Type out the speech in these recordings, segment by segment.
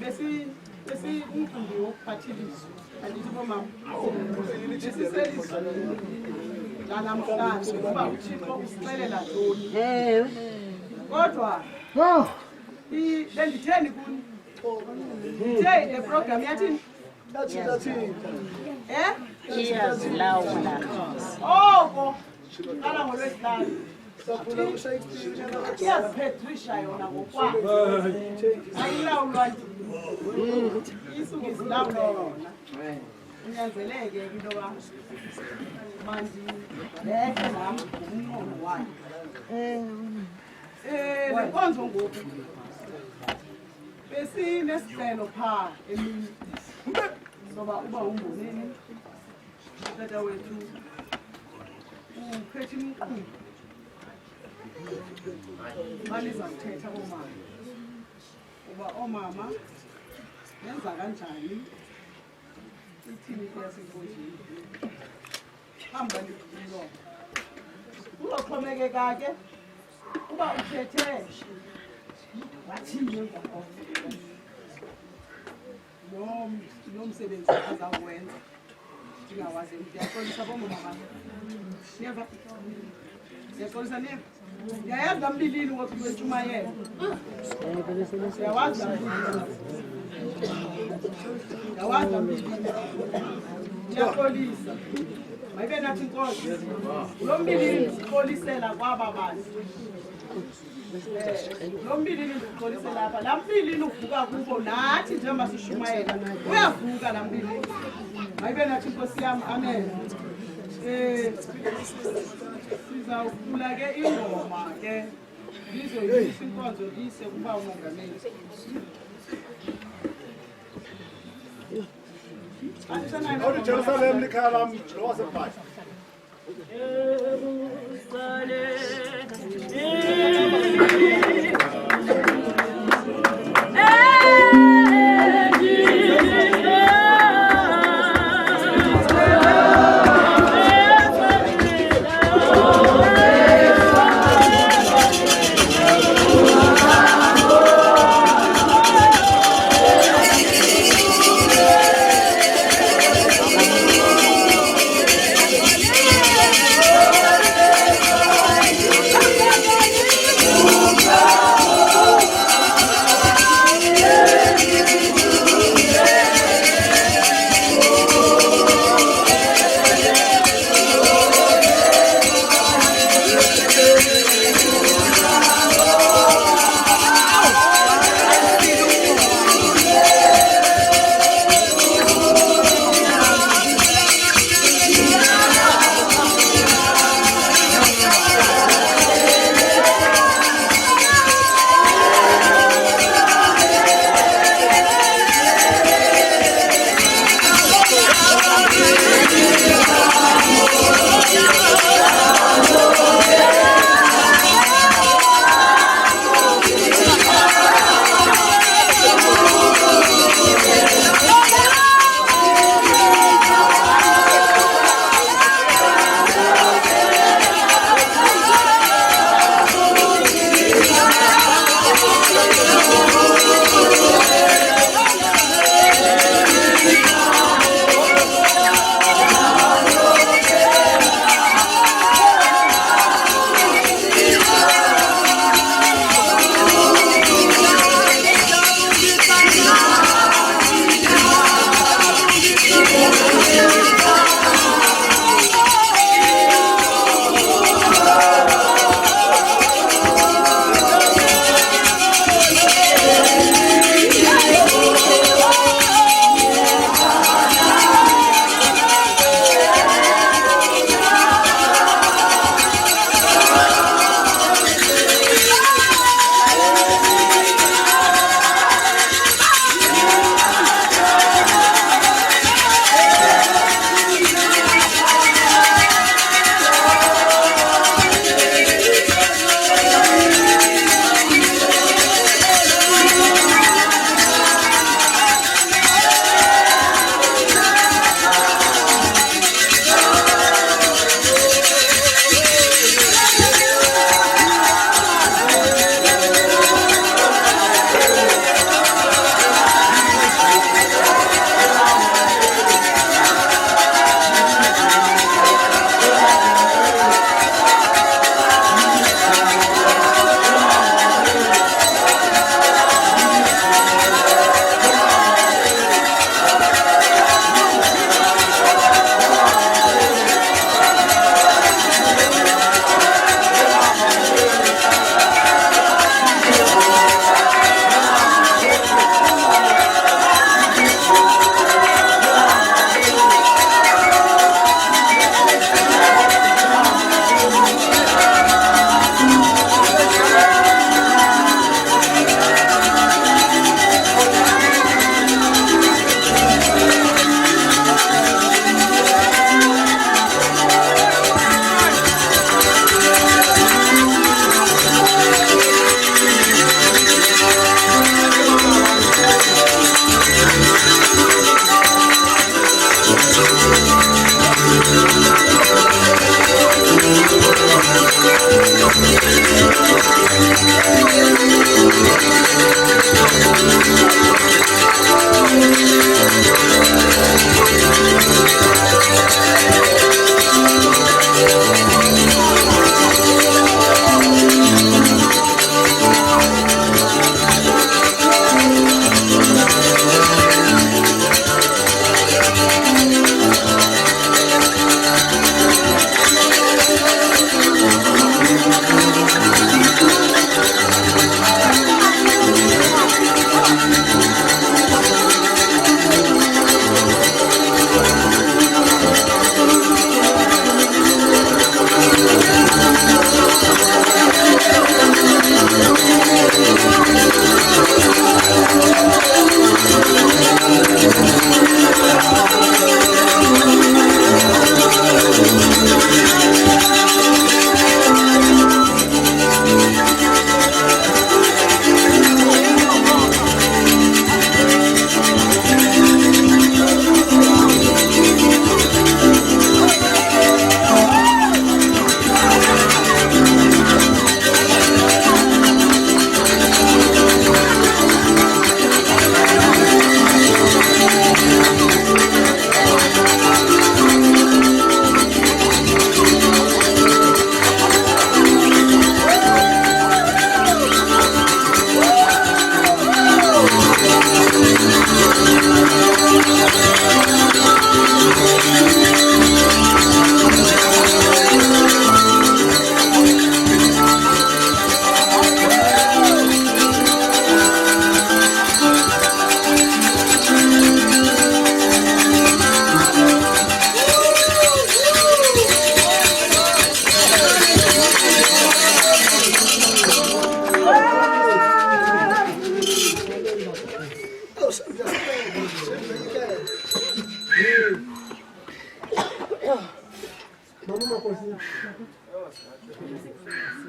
besi umfundi wokuphathilisa andithi bomama besiselizweni lanamhlanje ngoba uThixo usixelela ntoni kodwa benditheni kuni ndithe le program yathini iyazilawula oko qala ngolwesihlanu iyaziphetrisha yona ngokwayo ayilawulwa isuke izilawula yona inyanzeleke into yoba mandibethe nam ngumnqono wayo le nkonzo ngoku besinesicelo phaa emini soba uba umboneni utata wethu uphethe imqhubi baliza kuthetha omama uba oomama yenza kanjani ithini yasenkonjeni hamba ndikulo uzoxhomekeka ke uba uthethe wathini emva koko nomsebenzi azawuwenza ndingawazi ndiyaxolisa bomama bam niyeva ndiyaxolisa niyeva ndiyayazi kambilini ngoku wentshumayelo ndiyawazi ndiyawazi kambilini ndiyaxolisa mayibe nathi inkosi lo mbilini ndixolisela kwaba bantu lo mbilini ndixolisela apha laa mbilini uvuka kubo nathi njengoba sishumayela uyavuka laa mbilini mayibe nathi inkosi yam amen sizawukhula ke ingoma ke lizoyisa inkonzo lise kuba umongameli Jerusalem likhaya lami lo wasebhayi Oh,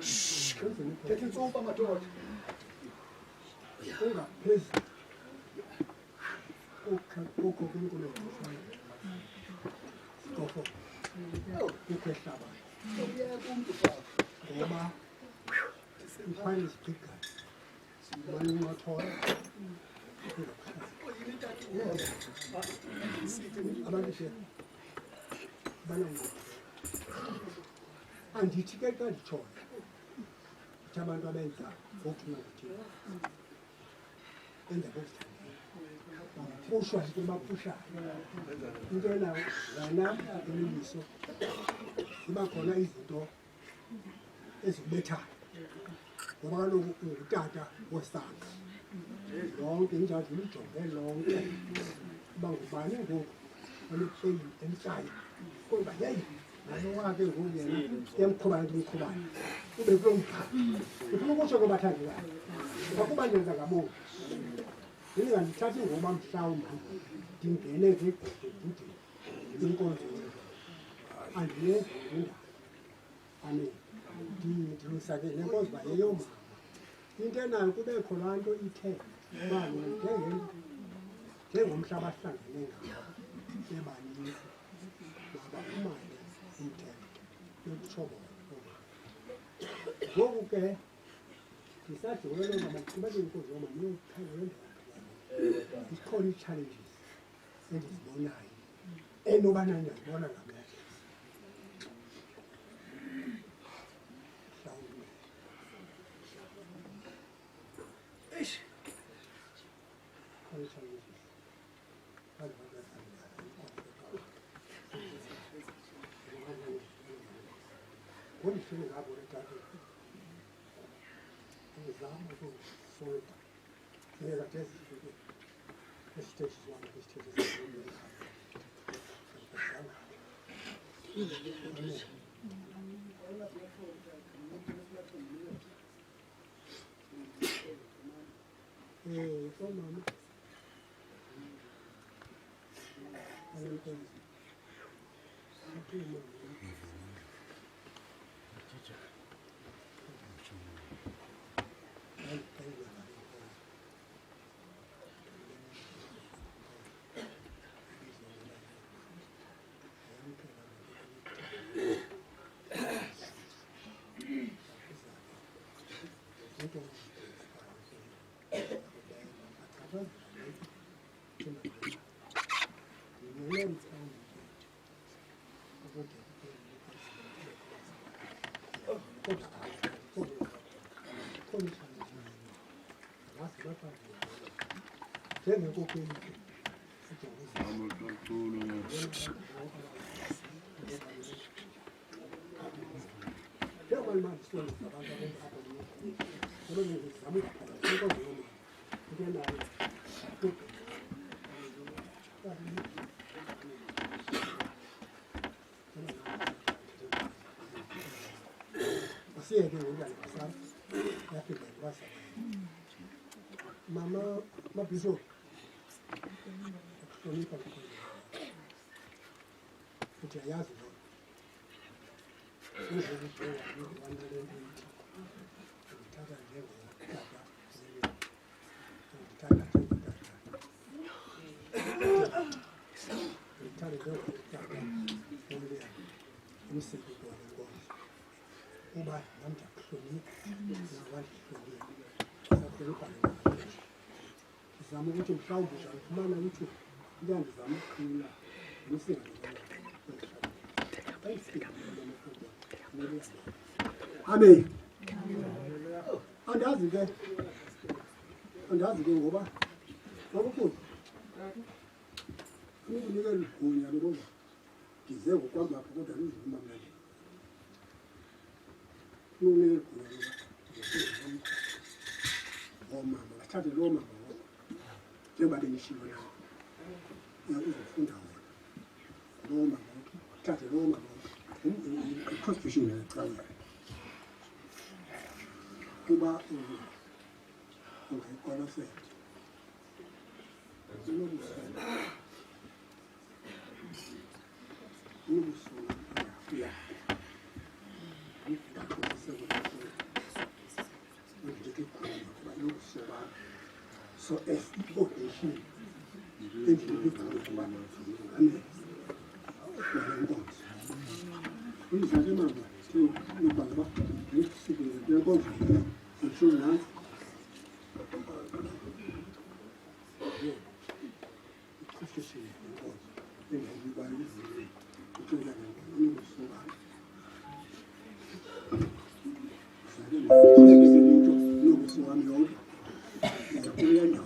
Take it over, my daughter. Please. Go for Pusha pusha into na wena eliliso iba khona izinto ezibethayo ngoba kaloku utata wesandla lonke injaji lijonge lonke uba ngubani ngoku elihleli emhlayi kodwa yeyi nalo wake ngoku yena emqhubayo kumqhubayo ube kulo mkhaya ufuna ukutsho kobathandekayo ukuba ndenza ngabonga ndingandithathi ngoba mhlawumbi ndingene ngegudududini inkonzo andiyenzi indaba amen ndilusake nenkonzo uba yeyomama into enayo kubekho laa nto ithe uba njengomhlaba ahlangene ngawo bebanintsi mabafumane umthetho yokutshobola oomama ngoku ke ndisadlulelo mabaqhubele inkonzo yooma niyophela lendlela zikhona ii-challenges endizibonayo enobana ndiyazibona ngamehlo mhlawumbi khona ii-challenges ngodihlele ngabo etateni ndizama ukusolda funeka ndezifike esiteji one esiteji omama Mama, mabizo. Ujayazi lo. Uba namja kuhlonipha nawahlonipha sizama ukuthi mhlawumbe uzalifumana ukuthi into yandizama ukuqhula amen andazi ke ngoba akufuthi ukunikela igunya lokuba ndize ngokwamba apho kodwa luzimamela omama bathathe loo mama njengoba bendishilo nayo uzofunda wona loo mama uthathe loo mama i-constitution yacawa kuba ungayiqwalasela unobusuku lokusoka so foundation endlini igama ane lenkonzo izake mama nobaba nesisebenzi lenkonzo ngishona ikhosishini lenkonzo engiyibali ucela lokusoka into lokusoka yonke uyanda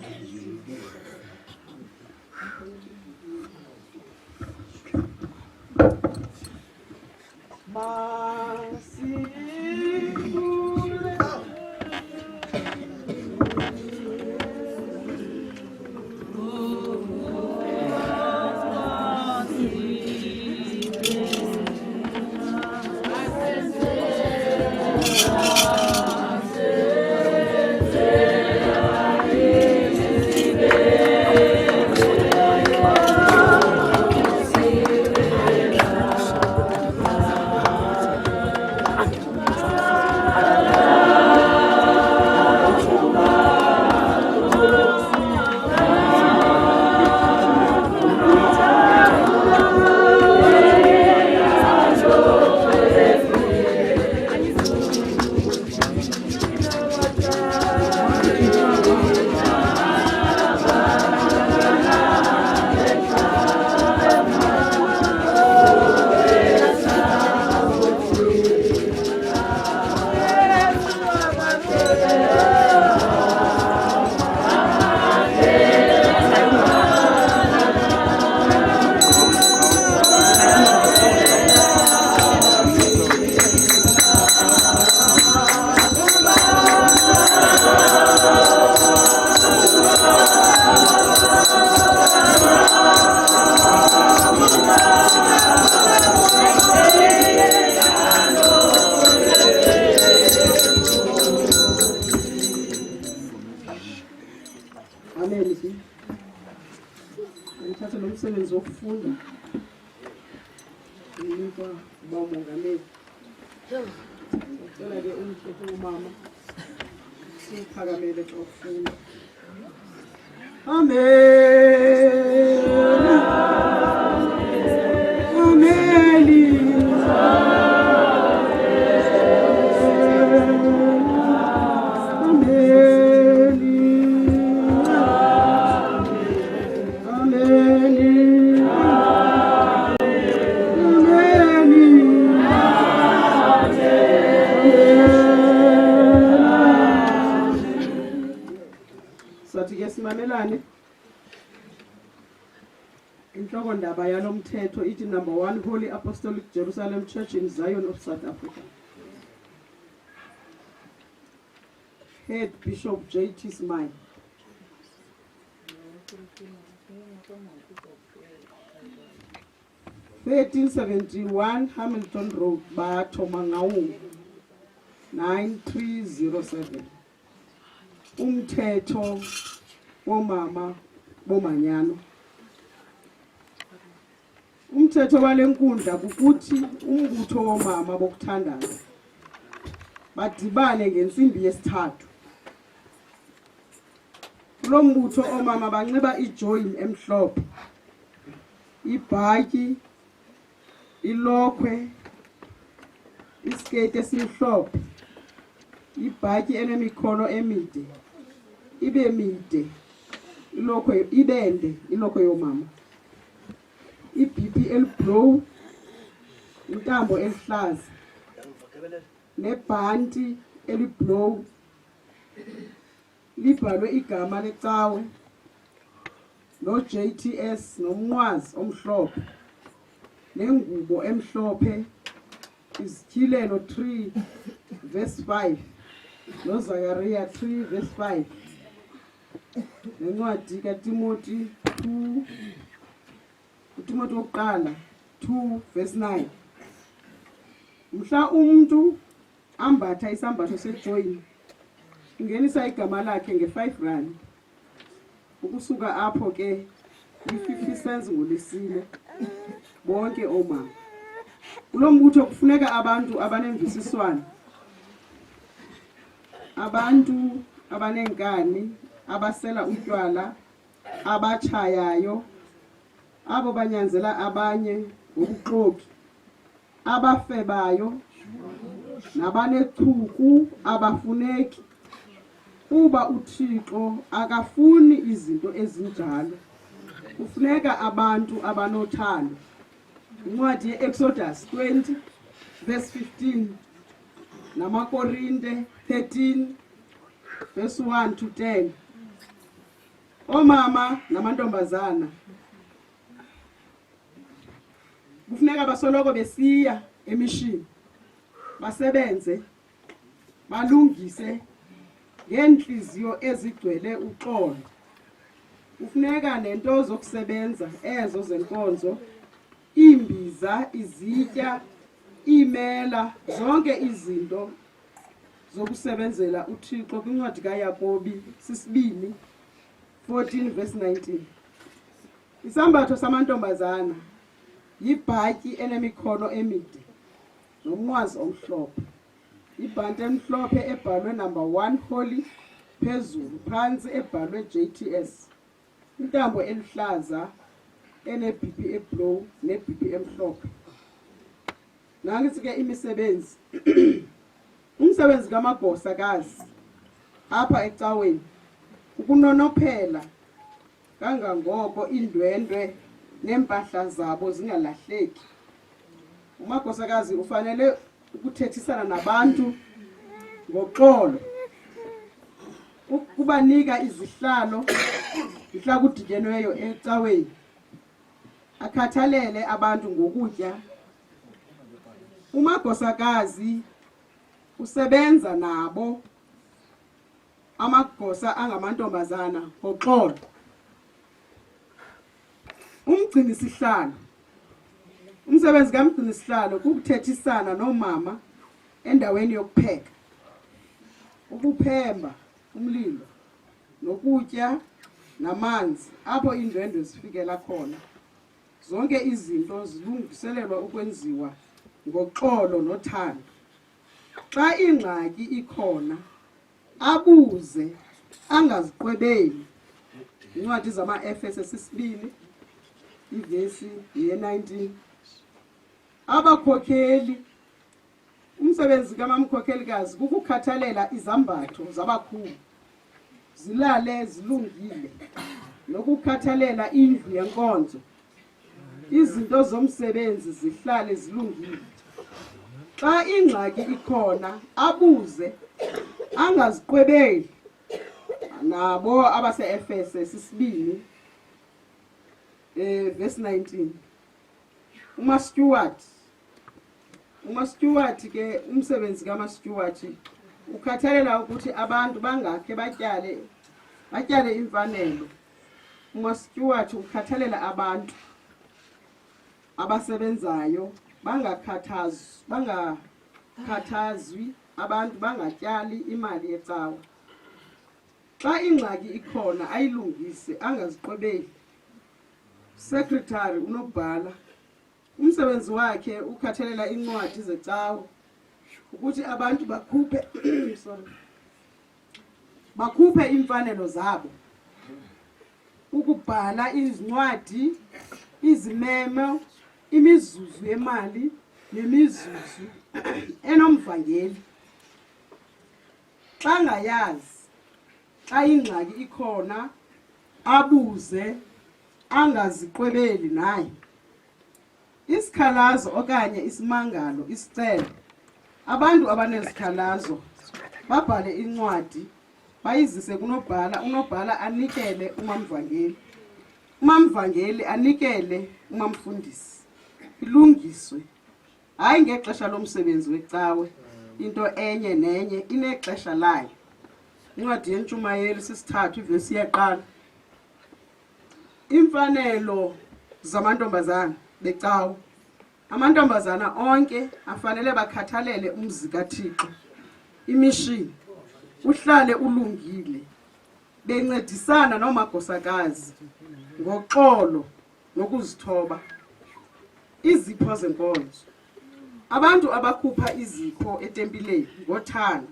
umsebenzi wokufunda unikwa umongameli. Ngicela ke umthetho umama siphakamele xa ufunda. Amen. Amen. Simamelane inhloko ndaba yalomthetho ithi number 1 Holy Apostolic Jerusalem Church in Zion of South Africa. Head Bishop J.T. Smile. (1371) Hamilton Road, Bathoma Ngaung 9307. Umthetho womama bomanyano. Umthetho walenkundla ukuthi umbutho womama bokuthandana badibane ngensimbi yesithathu. Lo mbutho omama banxiba ijoin emhlophe, ibhaki, ilokhwe, iskete esimhlophe, ibhaki enemikhono emide, ibe mide, ilokhwe ibende, ilokhwe yomama, ibhipi eliblow, intambo elihlaza, nebhanti eliblow, libhalwe igama lecawe, no JTS nomnqwazi omhlophe, nengubo emhlophe, izithilelo 3 verse 5, no Zachariah 3 verse 5, nencwadi kaTimothy 2, uTimothy wokuqala 2 verse 9. Mhla umuntu ambatha isambatho sejoin, ingenisa igama lakhe nge5 ukusuka apho ke i50 cents ngolesine bonke omama. Kulo mbutho kufuneka abantu abanemvisiswano, abantu abanenkani, abasela utywala, abatshayayo, abo banyanzela abanye ngobuxoki, abafebayo, nabanethuku, abafuneki. Kuba uThixo akafuni izinto ezinjalo. Kufuneka abantu abanothando. Incwadi ye-Exodus 20 verse 15 namaKorinte 13 verse 1 to 10. Omama namantombazana kufuneka basoloko besiya emishini, basebenze, balungise ngenhliziyo ezigcwele uxolo. Kufuneka nento zokusebenza ezo zenkonzo, imbiza, izitya, imela, zonke izinto zokusebenzela uThixo. Kwincwadi kaYakobi 2:14 verse 19. Isambatho samantombazana yibhatyi enemikhono emide nomnqwazi omhlophe, ibhanti emhlophe ebhalwe number 1 holy phezulu, phantsi ebhalwe JTS, intambo eluhlaza enebhiphi eblow nebhiphi emhlophe. Nansi ke imisebenzi. Umsebenzi kamagosakazi apha ecaweni ukunonophela kangangoko indwendwe nempahla zabo zingalahleki. Umagosakazi ufanele ukuthethisana nabantu ngoxolo, ukubanika izihlalo kudityenweyo ecaweni, akhathalele abantu ngokutya. Umagosakazi usebenza nabo amagosa angamantombazana ngoxolo. Umgcinisihlalo. Umsebenzi kamgcinisihlalo kukuthethisana nomama endaweni yokupheka, ukuphemba umlilo, nokutya namanzi apho indwendwe zifikela khona. Zonke izinto zilungiselelwa ukwenziwa ngoxolo nothando. Xa ingxaki ikhona abuze, angaziqwebeli. Incwadi zama-Efese 2 ivesi ye-19. Abakhokheli. Umsebenzi kamamkhokhelikazi kukukhathalela izambatho zabakhulu zilale zilungile, nokukhathalela indlu yenkonzo, izinto zomsebenzi zihlale zilungile. Xa ingxaki ikhona abuze, angaziqwebeli. Nabo abase-Efese 2 verse 19. Umasteward ke, umsebenzi kamasteward ukhathalela ukuthi abantu bangakhe batyale imfanelo. Umasteward ukhathalela abantu abasebenzayo bangakhathazwi, abantu bangatyali imali yecawa. Xa ingxaki ikhona ayilungise, angaziqwebeli. Secretary unobhala. Umsebenzi wakhe ukhathalela incwadi zecawa ukuthi abantu bakhuphe imfanelo zabo, ukubhala izincwadi, izimemo, imizuzu yemali nemizuzu enomvangeli. Xa ngayazi, xa ingxaki ikhona abuze, angaziqwebeli naye. Isikhalazo okanye isimangalo, isicelo. Abantu abanezikhalazo babhale incwadi bayizise kunobhala, unobhala anikele umamvangeli, umamvangeli anikele umamfundisi, ilungiswe. Hayi ngexesha lomsebenzi wecawe, into enye nenye inexesha layo. Incwadi yeNtshumayeli 3 ivesi ye-1. Imfanelo zamantombazana becawa. Amantombazana onke afanele bakhathalele umzi kaThixo, imishini, uhlale ulungile, bencedisana nomagosakazi ngoxolo nokuzithoba. Izipho zenkonzo. Abantu abakhupha izipho etempileni ngothando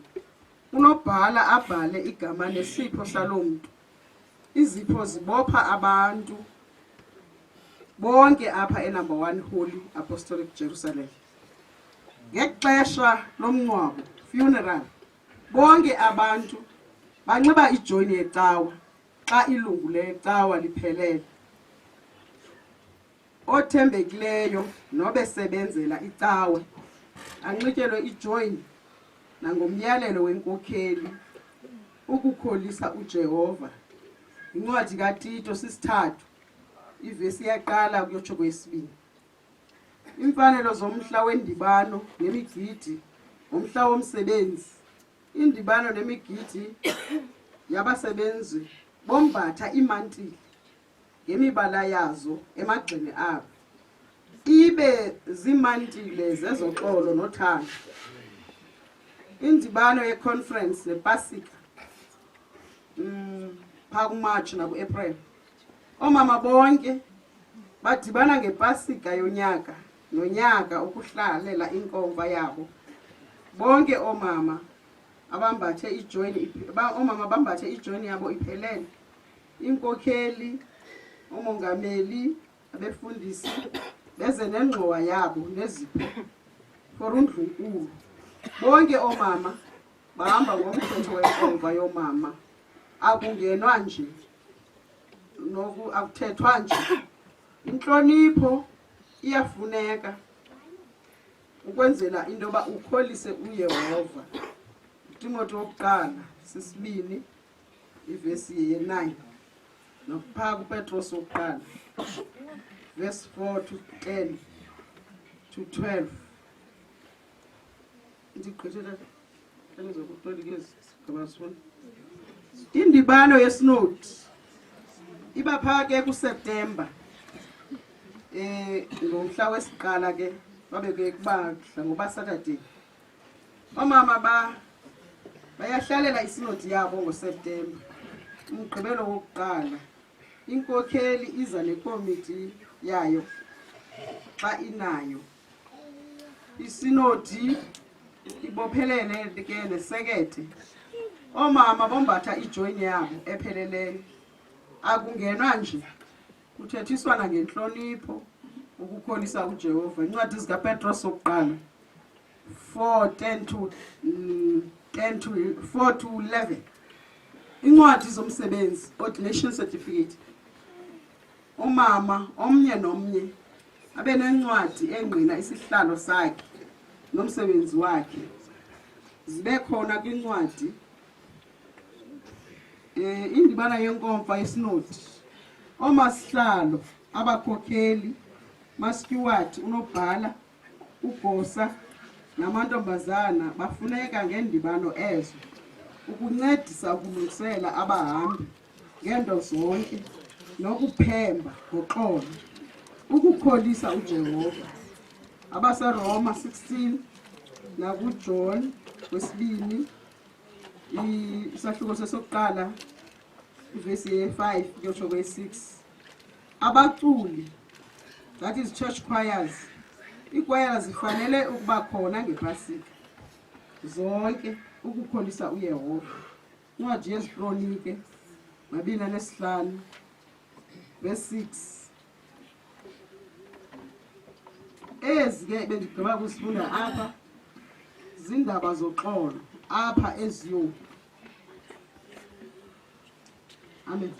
unobhala abhale igama nesipho saloo mntu. Izipho zibopha abantu bonke apha enumber 1 Holy Apostolic Jerusalem. Ngexesha lomngcwabo, funeral, bonke abantu banxiba ijoyini yecawa xa ilungu lecawa liphelele. Othembekileyo nobesebenzela icawa anxityelwe ijoyini nangomyalelo wenkokheli ukukholisa uJehova. Incwadi kaTito 3, ivesi yaqala kuyotsho kweyesibini. Imfanelo zomhla wendibano nemigidi ngomhla womsebenzi. Indibano nemigidi yabasebenzi bombatha imantili ngemibala yazo emagxeni abo, ibe zimantile zezoxolo nothando. Indibano yeconference nepasika phaa kuMatshi naku-April. Oomama bonke badibana ngepasika yonyaka nonyaka ukuhlalela inkomfa yabo. Bonke oomama abambathe ijoyini, oomama bambathe ijoyini yabo iphelele. Inkokheli, umongameli, abefundisi beze nengxowa yabo nezipho for undlunkulu. Bonke oomama bahamba ngomthetho wenkomfa yoomama. Akungenwa nje, akuthethwa nje. Inhlonipho iyafuneka ukwenzela into yoba ukholise uYehova. Timothy 1:2, ivesi ye-9, nophaa kuPetros 1, verse 4 to 10 to 12. Ndigqithela enizokutolika ezigabasifuna. Indibano yesinodi iba phaa ke kuSeptemba. Ngomhla wesiqala ke babeke kuba ngoba Saturday. Omama bayahlalela isinodi yabo ngoSeptemba. Umgqibelo wokuqala inkokheli iza nekomiti yayo xa inayo. Isinodi ibophelele ke nesekete. Omama bombatha ijoyini yabo epheleleyo. Akungenwa nje, kuthethiswana ngenhlonipho ukukholisa uJehova. Incwadi zikaPetros 1, 4:10 to 4 to 11. Incwadi zomsebenzi, ordination certificate. Umama omnye nomnye abe nencwadi engqina isihlalo sakhe nomsebenzi wakhe. Zibe khona kwincwadi indibana yenkomfa yesinodi. Omasihlalo, abakhokheli, masteward, unobhala, ugosa namantombazana bafuneka ngendibano ezo ukuncedisa ukulungisela abahambi ngento zonke nokuphemba ngoxolo ukukholisa uJehova. AbaseRoma 16 nakuJohn 2, isahluko sesokuqala, ivesi ye-5 kuyotsho kwe-6. Abaculi, that is church choirs. Iikwayala zifanele ukuba khona ngepasika zonke ukukholisa uYehova. Incwadi yeziKronike 25, verse 6. Ezi ke bendigqiba kusifunda apha zindaba zoxolo apha eziyo. Amen.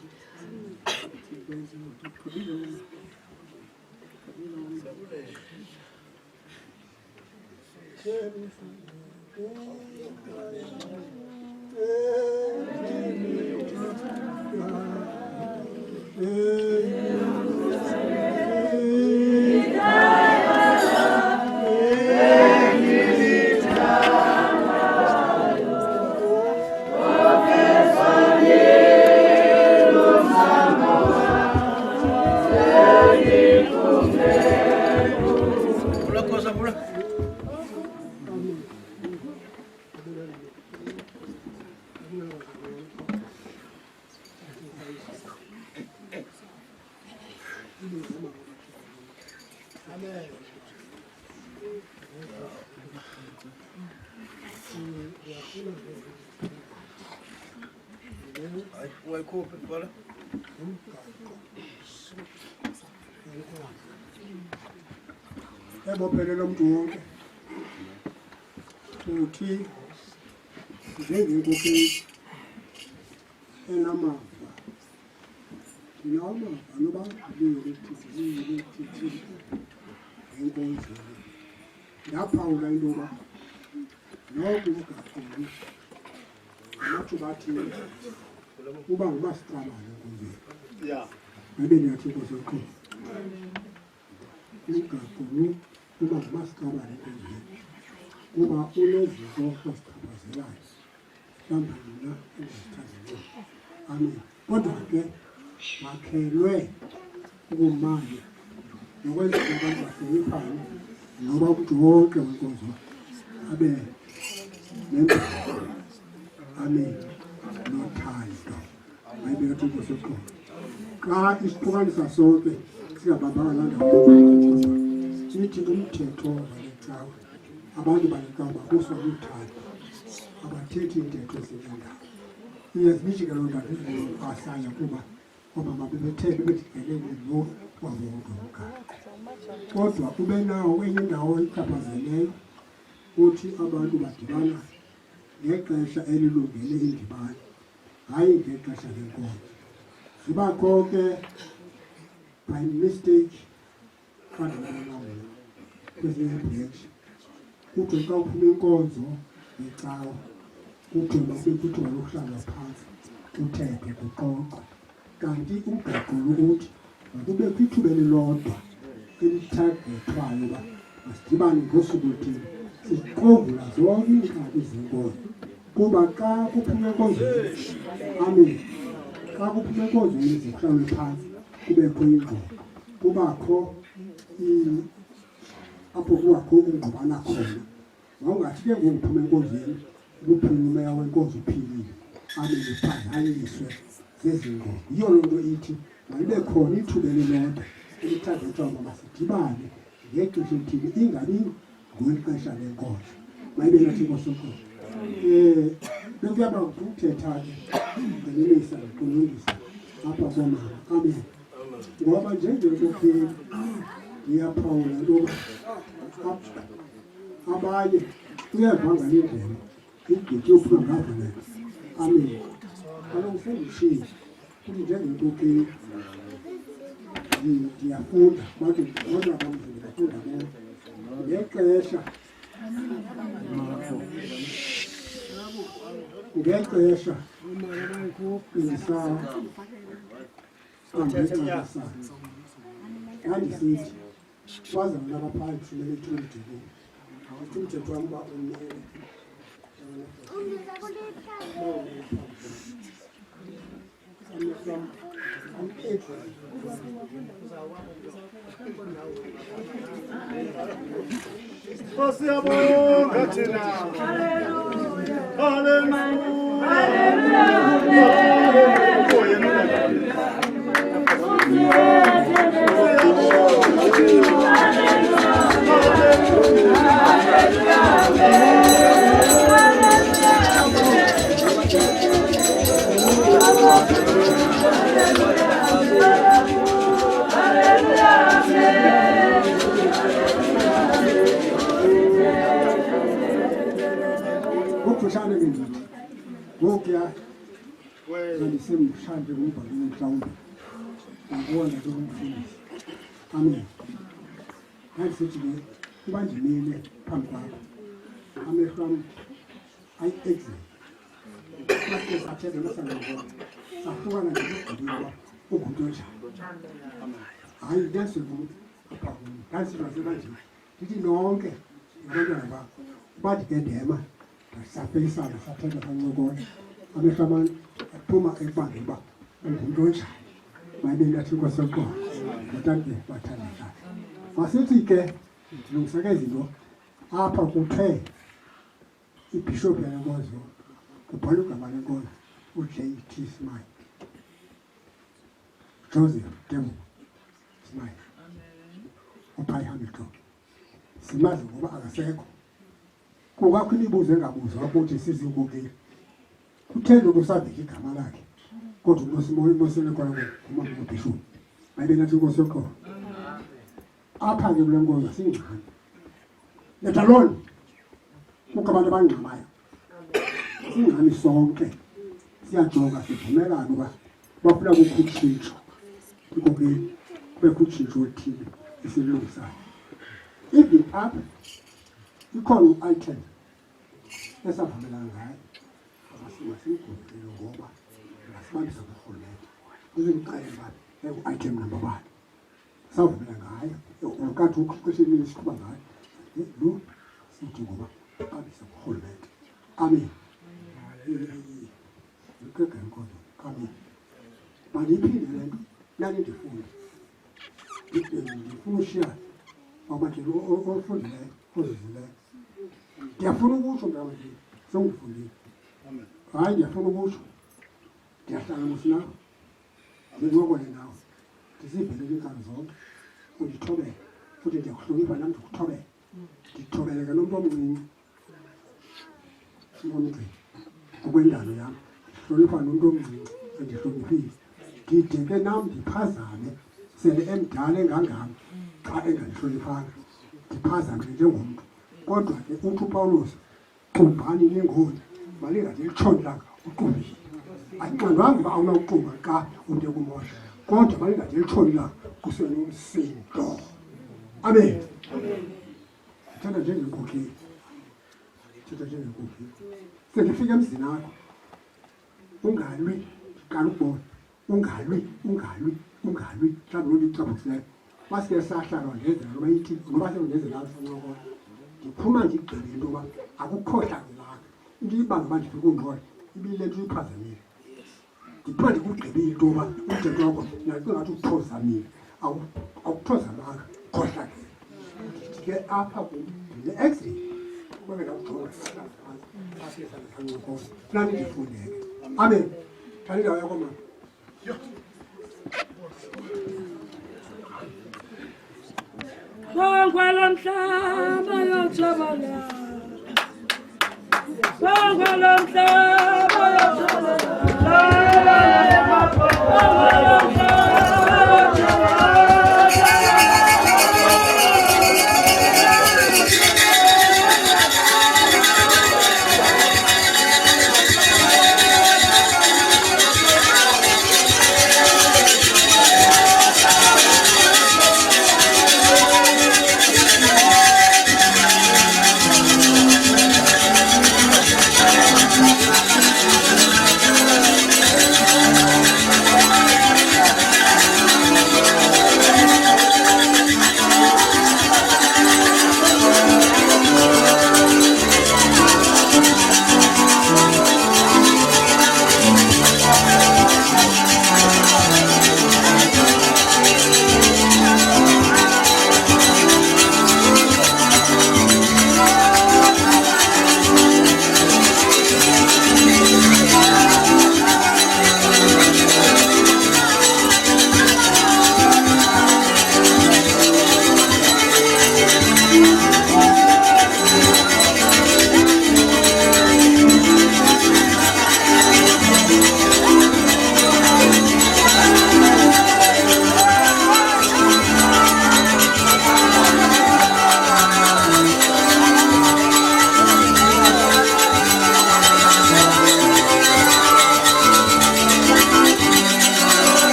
khuphe bhala. Ebophelela umuntu wonke ukuthi njengenkokheli enamava noba enkonzweni yaphawula into yoba noko umgaquli nathi bathi uba ngumasipalane enkonzweni abe ndiyathi inkosi yoqobo umgaquli uba ngumasipalane enkonzweni kuba unezinto osichaphazelayo mhlawumbi mna endizithandileyo amen kodwa ke makhelwe ukumanye nokwenzela abantu bahloniphane noba umntu wonke wenkonzo abe amen nothando mayibekathi inkosi yoqobo xa isiqukanisa sonke singabambanga nandawo sithi umthetho walecawe abantu balecawe babuswa luthando abathethi intetho ezinendawo iyazibishike loo nto ahlanya kuba omama bebethethe bedigelele lo wavowudoka kodwa ube nawo enye indawo ichaphazeleyo uthi abantu badibana ngexesha elilungele indibano hayi ngexesha lenkonzo zibakho ke by mistake kandinalawula kwezinye ibreaks kuthiwe xa uphuma inkonzo yecawa kuthiwe masekuthiwa lokuhlala phantsi uthethe kuxoxwe kanti umgaqulu uthi makube kwithuba elilodwa elithagethwayo uba masidibane ngosuku oluthile siqovula zonke iingxaki zenkonzo kuba xa kuphuma enkonzweni amen xa kuphuma enkonzweni zikuhlawule phantsi kubekho ingxoxo kubakho apho kubakho ukungqubana khona wawungathi ke ngokuphuma enkonzweni ukuphuma umeya wenkonzo uphilile abe liphazanyiswe zezi ngqondo yiyo loo nto ithi mayibe khona ithuba elilodwa elithathethwa uba masidibane ngexesha elithile ingabi ngeli xesha lenkonzo mayibe nathi inkosi yoqobo bekuyaba ukuthetha ke ngelimisa nokulungisa apha komama amen ngoba njengenkokheli ndiyaphawula intoba abanye uyavanga lendlela igqithi yophuma ngavuleka amen kaloku sendishile kuti njengenkokheli ndiyafunda bathi kodwa bamzi ndiyafunda bona ngexesha ndisaqambexabasana ndandisithi kwaza mna baphaa kufuneka ethumdekeni umthetho wam uba umele Siyabonga thina. Ukufashane ngithi ngokuya ngisemshande ngombhalo mhlawumbe ngibona ke umfundisi amen ngasithi ke kuba ndimile phambi kwakho amehlo ami ayi-exit mase sathetha nasangibona sahlukana ngokugqibela umuntu onjani hayi ndiyasivuka apha kum ndasivasebanjeni ndithi nonke abantwana bakho bathi ke ndema sapeyisana sathetha kancokola amehlo abantu aphuma ekubambe uba ungumuntu onjani mayibe ngathi inkosi yoqobo ngotanti bathandekayo masithi ke ndilungiseke izinto apha kuthe ibhishophu yalenkonzo kubhala igama lenkonzo uJ.T. Smile Joseph Demo Smile uPhayi Hamilton simazi ngoba akasekho kukwakho imibuzo engabuzwa ukuthi sizinkokeli kutheni ukusabika igama lakhe kodwa unosele khona uma ngibhishu mayibe nathi Nkosi yokho apha ke kule nkonzo singxani let alone kukho abantu abangxamayo singxani sonke siyajonga sivumelana uba bafuna ukukhutshintsho ikokeni bekhutshintsho oluthile esilungisayo even apha ikhona item esavumelana ngayo masimgubhele ngoba asibambisa kurhulumente kuzimxelela item number 1 savumelana ngayo ukathi uqeqesheni isiqhuba ngayo lo sithi ngoba abambisa kurhulumente amen ukeke inkonzo amen maniphinde le nto nani ndifunda ndifuna ushiya abatshela ofundileyo ozizileyo ndiyafuna ukutsho mntabatshela sengifundile hayi ndiyafuna ukutsho ndiyahlanganisa nawe ndincokole nawe ndizibhelele inkani zonke undithobele futhi ndiyakuhlonipha nam ndikuthobele ndithobeleke nomntu omncinci simoniqini ngokwendalo yam ndihlonipha nomntu omncinci endihloniphile ndide ke nam ndiphazame sele emdala engangam xa engandihloniphanga ndiphazame njengomntu kodwa ke uthi uPawulos xumbani nengoni malingade litshonelanga uqubile ayinqandwanga uba awunawuqumba xa umntu ekumosha kodwa malingade litshonelanga kusenomsindo amen thanda njengenkokheli sendifika emzini akho ungalwi qala ukubona ungalwi mhlawumbi loo nto icaphukileyo masike sahlalwa ngezela noba ithi noba sengenzela afanakona ndiphuma ndigqibe into yoba akukhohlangelanga into ibanga uba ndifike undibona ibile nto uyiphazamile ndiphuma ndikugqibile into yoba umthetho wakho nacinga ngathi ukuphozamile awukuphozamanga khohlakele ndike apha ndine-exit kweke ndakujonga phantsi nani ndifundeke amen thani indawo yakho mama Kwala mhlaba yothabala Kwala mhlaba yothabala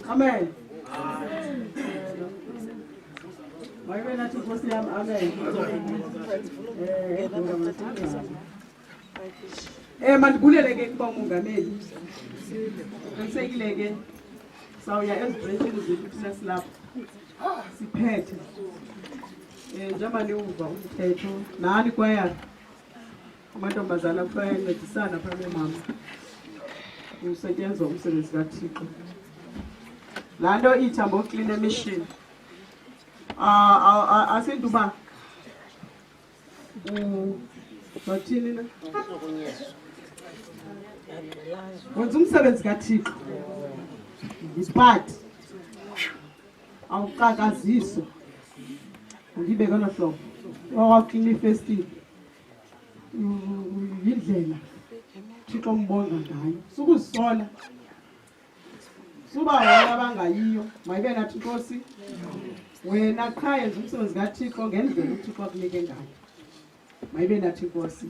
Amen. Mayibe nathi Nkosi yami amen. Mandibulele ke kuba umongameli. Qinisekile ke sawuya ezibhedlela zethu thina silapha. Siphethe. Njengoba niuva umthetho nani kwaya amantombazana kufanele ncedisana phambi mama. Usetshenzwa umsebenzi kaThixo. Laa nto ithi abo clean emission asenduba bathini na wenza umsebenzi kaThixo isiphathi awuqakaziswa ngibeka nohlobo wawaklini festival yindlela Thixo mbonga ngayo sukuzisola suba wona abangayiyo mayibe nathi Nkosi wena qha yenza umsebenzi kaThixo ngendlela uThixo akunike ngayo mayibe nathi Nkosi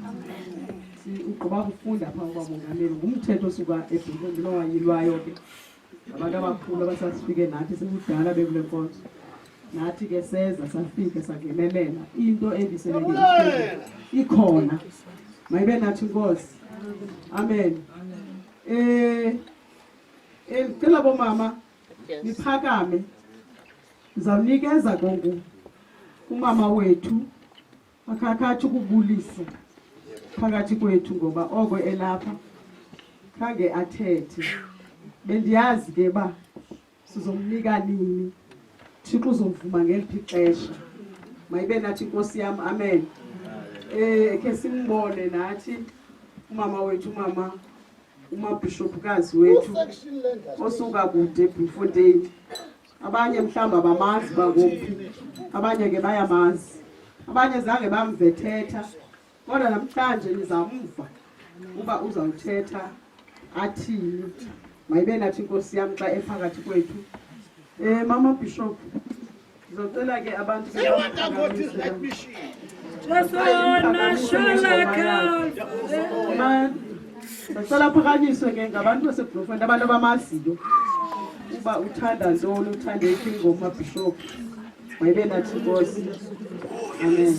ugqiba kufunda pha kwamongameli ngumthetho osuka eBhayibhelini owayilwayo ke abantu abakhulu abasasifike nathi sekudala bekule nkonzo nathi ke seza safike sangenelela into ebiseleke ikhona mayibe nathi Nkosi amen ngicela bomama niphakame ngizawunikeza konke umama wethu akhakhathi ukubulisa phakathi kwethu ngoba oko elapha khange athethe bendiyazi ke ba sizomnika nini Thixo uzomvuma ngeliphi ixesha mayibe nathi Nkosi yami amen ke simbone nathi umama wethu umabhishophukazi wethu osuka kude eBloemfontein abanye mhlawumbe abamazi bangophi abanye ke bayamazi abanye zange bamvethetha kodwa namhlanje nizamva uba uzawuthetha athini mayibe nathi Nkosi yami xa ephakathi kwethu mama bishop ngizocela ke abantu Sala phakanyiswe ke ngabantu baseBloemfontein abantu abamaziyo uba uthanda ntoni uthanda ingoma bishop mayibe nathi Nkosi amen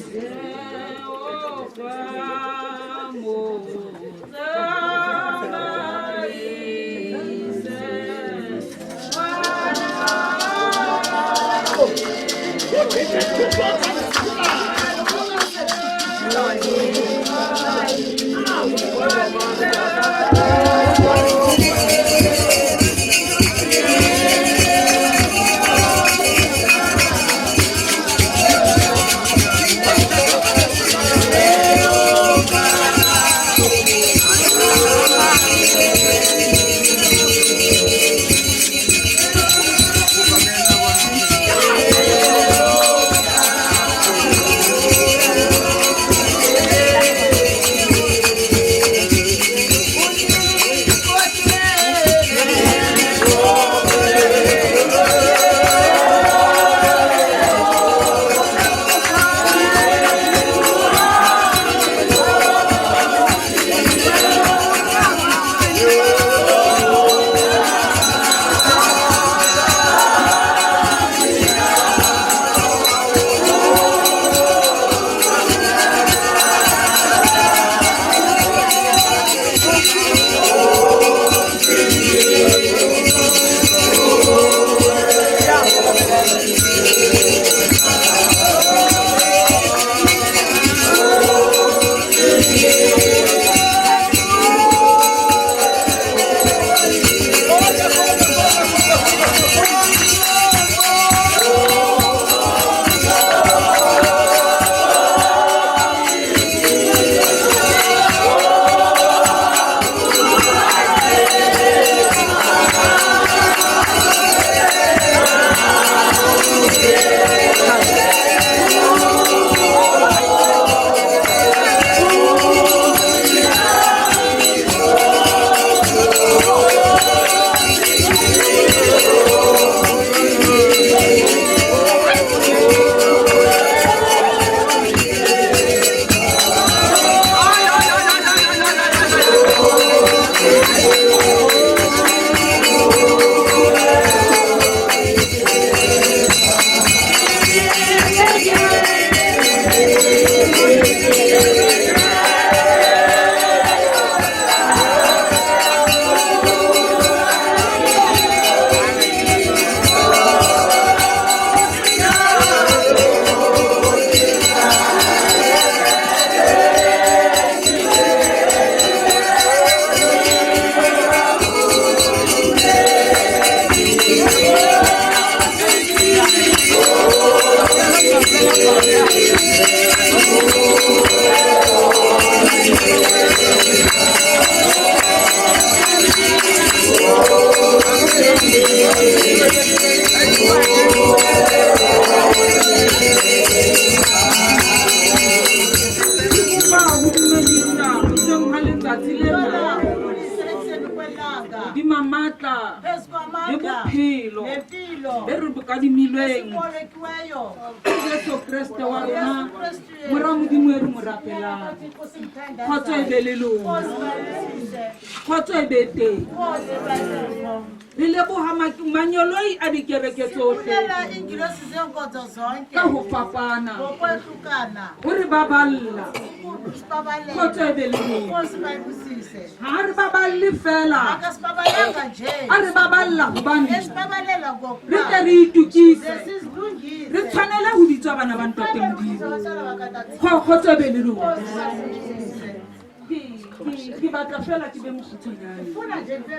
bophelo e re bokadimilweng Jesu Kriste wa rona mora modimo e re mo rapelang kgotso e be le lona kgotso e be teng re leboga manyoloi a dikereke tsotlhe ka go fapana o re baballa kgotso e be le lona ga re baballe fela a re baballa gobane re tle re itukise re tshwanela go bitswa bana ba ntate modimo kgotso e be le lona ke batla fela ke be mokgutshwanyane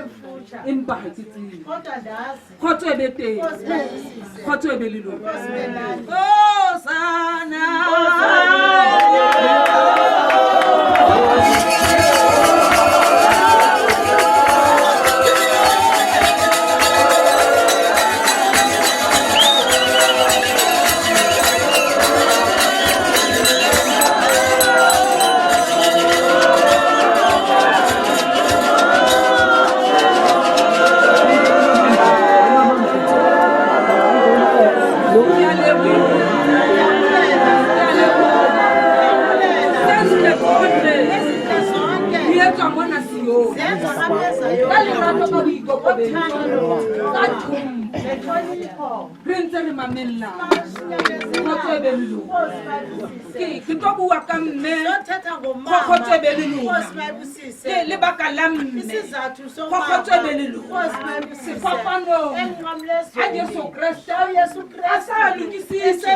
empa ga ke tsebe kgotso e be teng kgotso e be le lona Hosana ke tlo bua ka mme kgotso e be le lona lebaka la mme kgotso e be le lona sefapanong a Jesu Kriste a sa lokisitse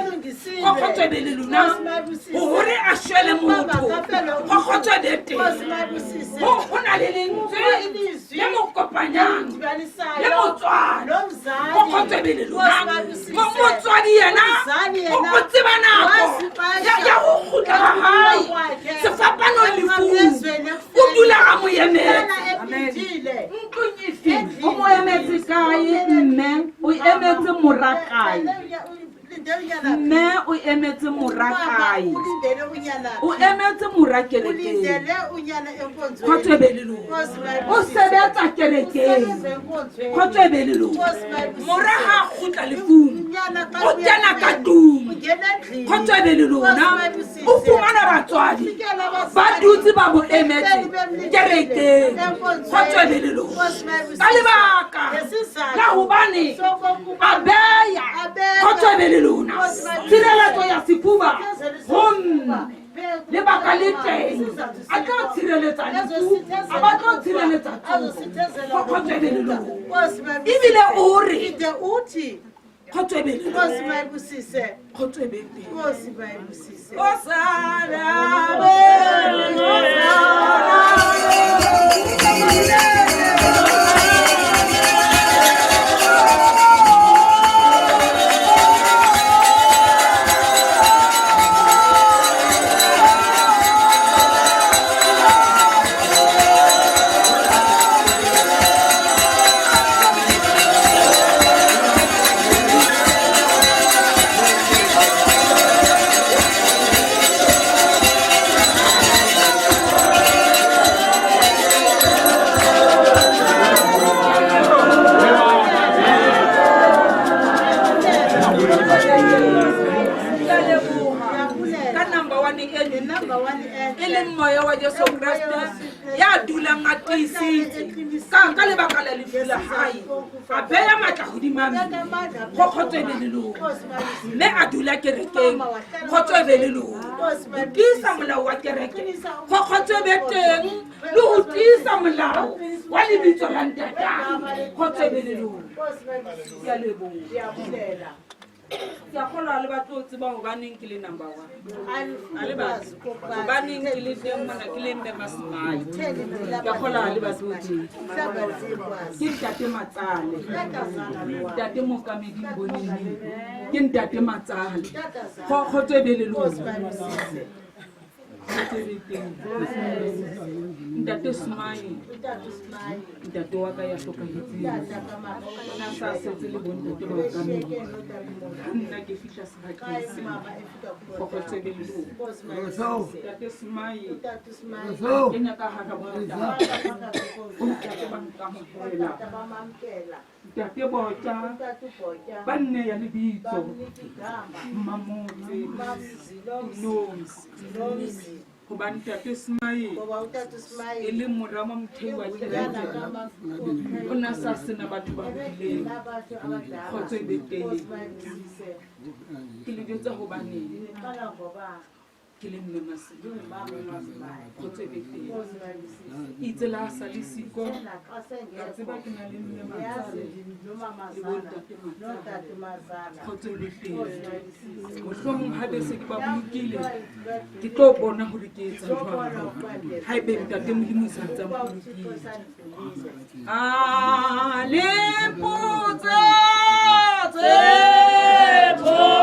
kgotso e be le lona gore a shwele motho kgotso e be teng go na le lentswe le mo kopanyang le motswadi kgotso e be le lona motswadi yena o tseba nako ya go gutla ga gae sefapanong lefung o dula ga moemetse o mo emetse kae mme o emetse morakae mme o emetse morakae o emetse morakelekeng kgotso e be le lona o sebetsa kerekeng kgotso e be le lona mora ga gutla lefung o kena ka tung kgotso e be le lona o fumana batswadi ba dutse ba bo emetse kerekeng kgotso e be le lona ka lebaka la gobane a beya kgotso e be le lona tshireletso ya sefuba gomme lebaka le teng a tlo tshireletsa lefu a ba tlo tshireletsa kgotso e be le lona ebile o re kgotso e be le lona kgotso e be teng ya dulang a tiisitse ka lebaka la lefu la hae a beya matla godima kgotso e be le lona mme a dula kerekeng kgotso e be le lona o tiisa molao wa kereke kgotso e be teng le go tiisa molao wa lebitso la ntatane kgotso e be le lona ke a leboga ke a kgolwa le batlo tseba gobaneng ke le number 1 a le batho gobaneng ke le teng mona ke le mme Masimai ke a kgolwa le batlo ke ntate Matsale ntate Mokamedi Boneng ke ntate Matsale kgotso e be le lona ntate Smile ntate wa ka ya hlokahetseng na sa setse le bontate ba ka nna ke fihla sebakeng se kgotso e be le lona ntate Smile ke nyaka hara bontate ntate ba nka mo Tate Bota, Banne ya Libito, Mamute, Noms, Hobani Tate Smile, Ele Murama Mtewa Tirana, Unasasina Batubile, Hote Bete, Kilivita Hobani. Kilimne masi, kote bete. Itela salisiko, katiba kinalimne masale, ibonta kote bete. Moswa mhade sekiba mukile, kitobo na hurikeza jwa. Hai baby tate mulimu santa mukile. Alimpuza tebola.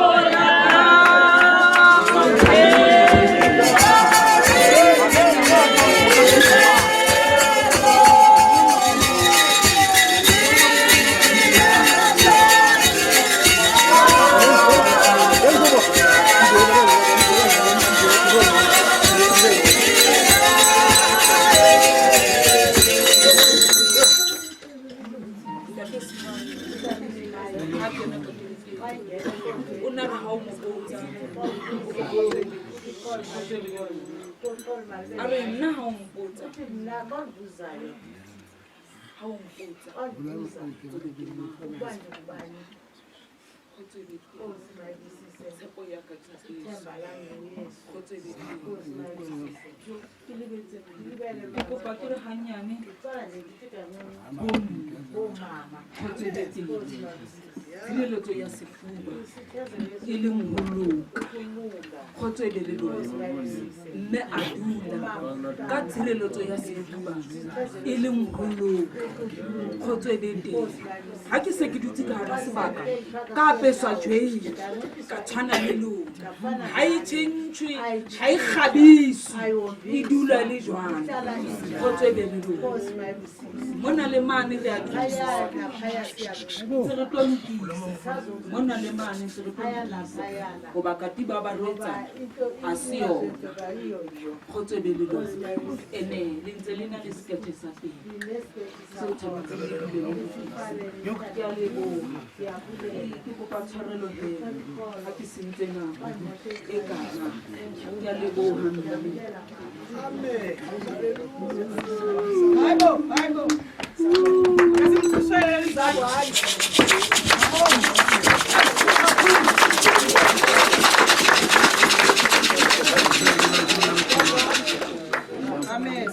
Loto ya sifuba ile nguluka khotso ile le ne adula ka tsile loto ya sifuba ile nguluka khotso ile teng ha ke se ke dutse ka hara sebaka ka peswa jwei ka tshwana le lona ha e tshentshwe ha e khabisi e dula le jwana khotso ile le lona mona le mane le a thusa tsere tlonki mona le mane tsere tlonki go ba kati ba ba retsa a seo khotso be le lona ene le ntse le na le skete sa teng se o tshwanetse le dilo ya le bo ke go pa tshwarelo he ha ke sentse na e kana ya le bo amen Bible Amen.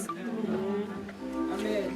Amen.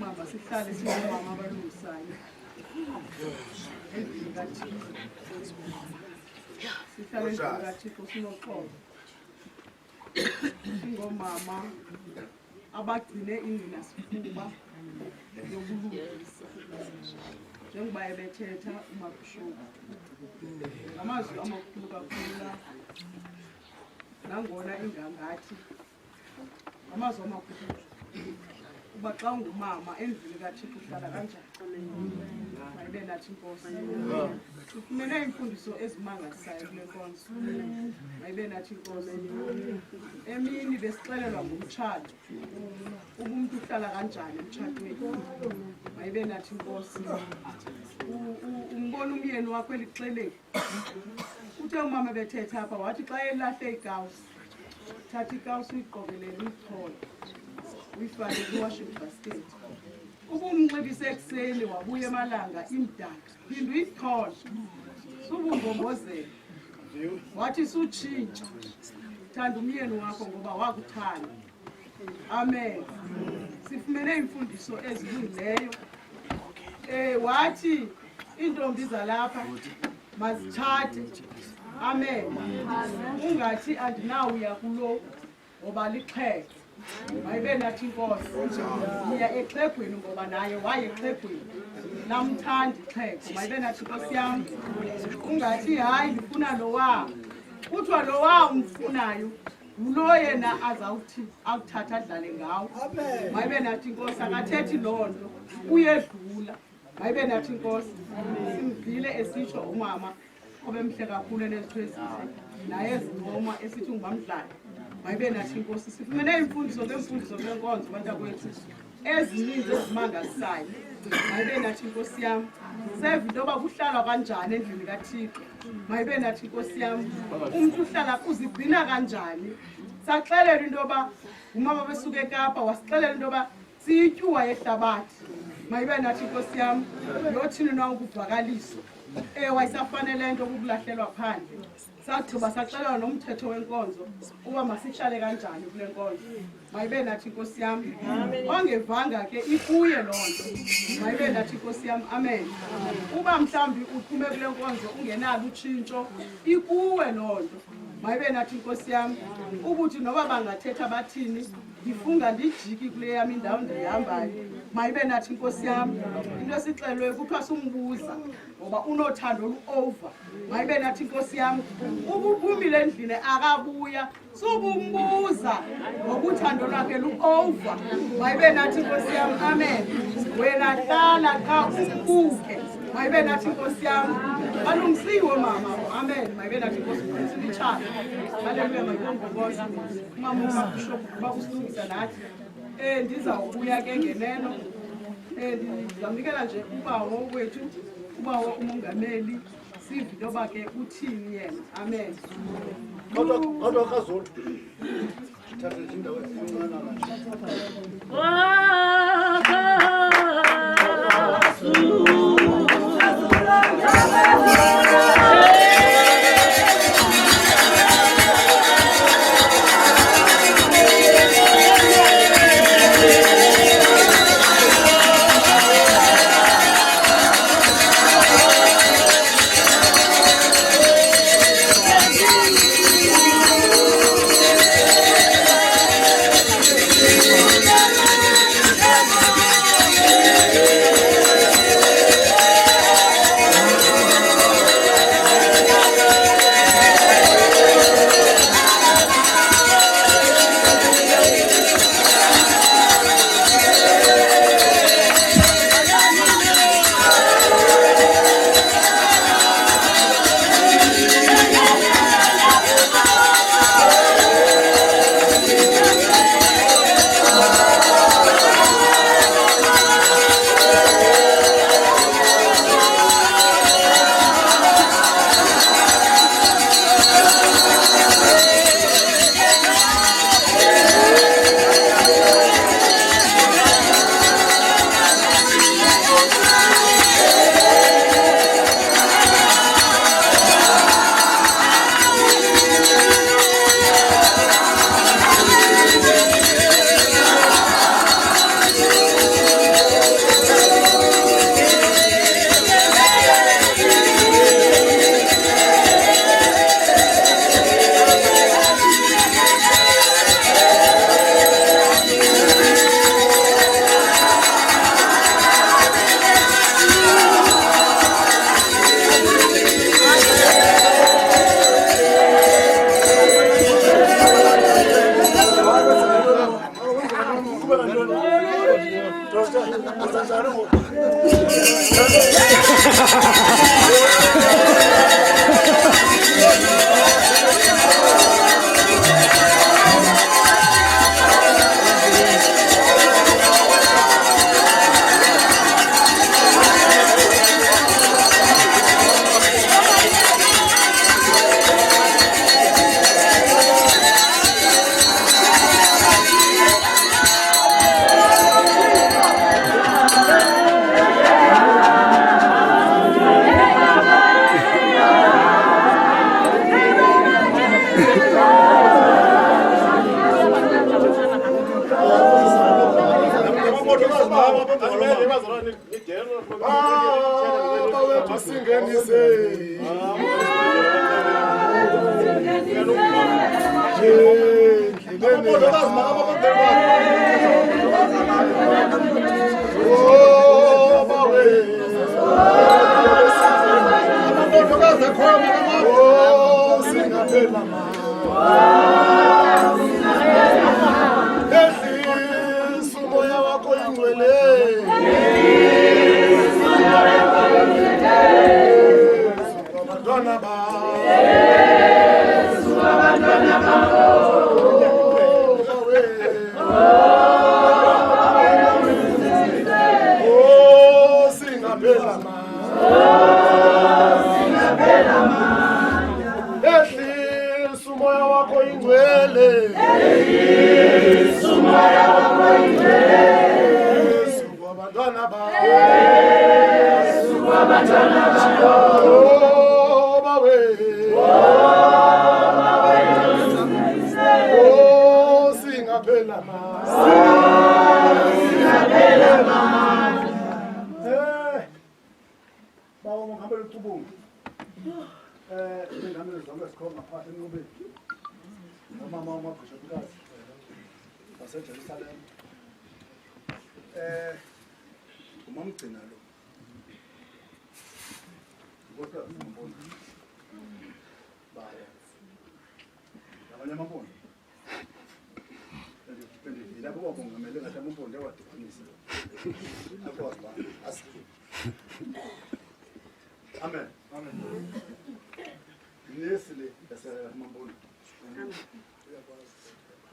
Mama sihlale singomama abalungisayo. Sihlale singakathixo sinoxolo. Singomama abagcine ingqina sifuba yokulungisa. Njengoba ebethetha uMabushoku. Amazwi amakhulu kakhulu nangona ingangathi amazwi amakhulu uba xa ungumama endlini kaThixo uhlala kanjani mayibe nathi inkosi ufumene imfundiso ezimangalisayo kule nkonzo mayibe nathi inkosi emini besixelelwa ngomtshato umuntu uhlala kanjani emtshatweni mayibe nathi inkosi umbona umyeni wakho elixeleki uthe umama bethetha apha wathi xa elahle ikawusi thatha ikawusi uyiqokelele uyithole uyifake kwi-washing basket ubumnxibise ekuseni wabuya emalanga imdaka phinda uyithole subungombozela wathi sutshintsha thanda umyeni wakho ngoba wakuthanda amen sifumene imfundiso ezilungileyo wathi iintombi zalapha mazithathe amen ungathi andinawuya kulo ngoba lixhego mayibe nathi inkosi niya exhegweni ngoba naye waye exhegweni namthanda ixhego mayibe nathi inkosi yam ungathi hayi ndifuna lowa kuthiwa lowa umfunayo ngulo yena azawuthi akuthatha adlale ngawo mayibe nathi inkosi akathethi loo nto uyedlula mayibe nathi inkosi simvile esitsho umama obemhle kakhulu enezitho ezihle naye ezincoma esithi ungubamdlali mayibe nathi inkosi sifumene imfundiso ngemfundiso kwenkonzo bantakwethu ezininzi ezimangalisayo mayibe nathi inkosi yam seva into yoba kuhlalwa kanjani endlini kaThixo mayibe nathi inkosi yam umntu uhlala uzigcina kanjani saxelela into yoba umama besuka eKapa wasixelela into yoba siyityuwa yehlabathi mayibe nathi inkosi yam yothini na ukuvakaliso wayisafanele into ukulahlelwa phandle sagqiba saxelelwa nomthetho wenkonzo uba masihlale kanjani kule nkonzo mayibe nathi inkosi yam ongevanga ke ikuye loo nto mayibe nathi inkosi yam amen uba mhlawumbi uphume kule nkonzo ungenalo utshintsho ikuwe loo nto mayibe nathi inkosi yam ukuthi noba bangathetha bathini ndifunga ndijiki kule yam indawo ndiyihambayo mayibe nathi inkosi yam into esixelwe kuthiwa sumbuza ngoba unothando olu-over mayibe nathi inkosi yam ubuphumile endlini akabuya subumbuza ngokuthando lwakhe lu-over mayibe nathi inkosi yam amen wena hlala xa umbuke mayibe nathi inkosi yam balungisiwe mama amen mayibe nathi inkosi silitshana haleluya mayibongokosi umama uMabushoku bakusilungisa nathi ndizawubuya ke ngeneno ndizamnikela nje ubawo wethu ubawo umongameli sive into yoba ke uthini yena amen kodwa kaZulu thatha indawo encane Amen. Nesile yasemamboni.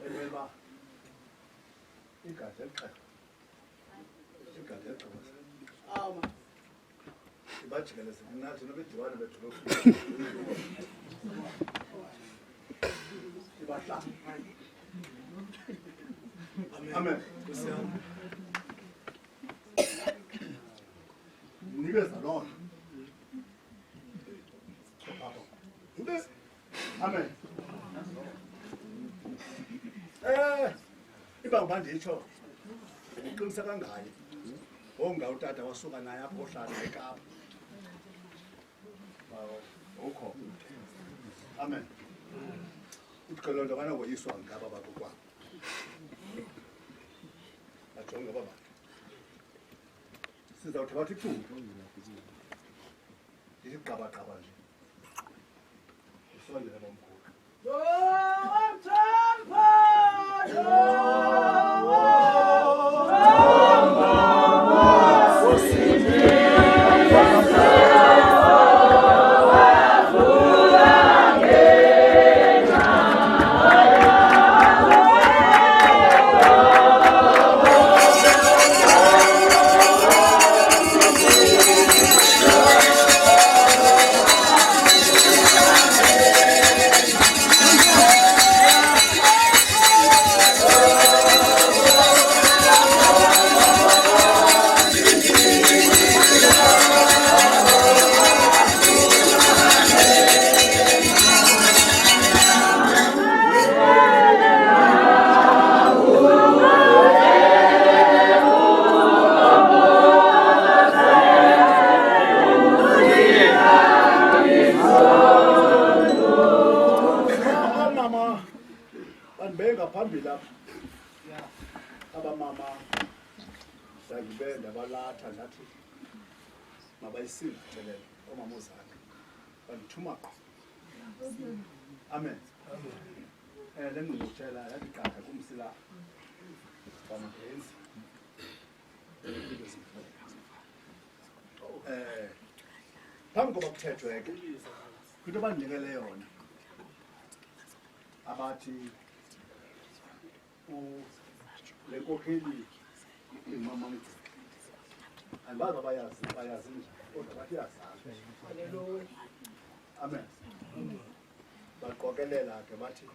Eba. Igade eqha. Igade eqha. Awu. Ibajikeleze nathi nobediwane bethu lokhu. Ibahla. Amen. Nikeza lona. Amen. Iba ngibanditsho. Uqinisa kangayi. Onga utata wasuka naye aphohlana eKapa. Ukho. Amen. Uthikelo ndo kana ngoyiswa ngaba babo kwa. Ajonga baba. Sizawuthi bathi thu. Isiqaba nje. Usondele bomkhulu. Amen. Lengqungquthela yaqala kumsila wamagenzi. Phambi koba kuthethwe ke into abandinikele yona abathi le nkokheli imama mthi andibazi bayazi njani kodwa bathi yazazi. Haleluya. Amen. Baqokelela ke bathi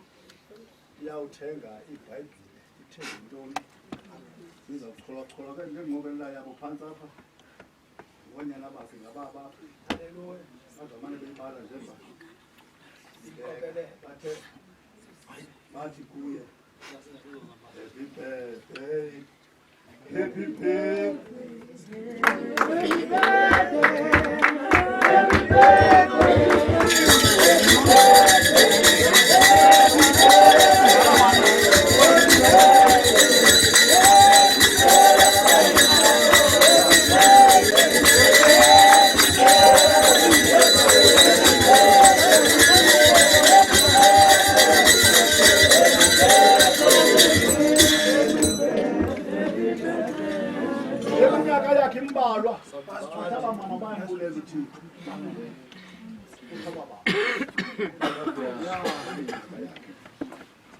iyawuthenga iBhayibhile ithenga intoni izawuchola ke ngenqokelela yabo phansi apha ngonyana bakhe ngababa. Haleluya. Bazamane beyibala njengoba bathe bathi kuye happy birthday, happy birthday, happy iminyaka yakhe imbalwa bathatha mama bayambuleza uThixo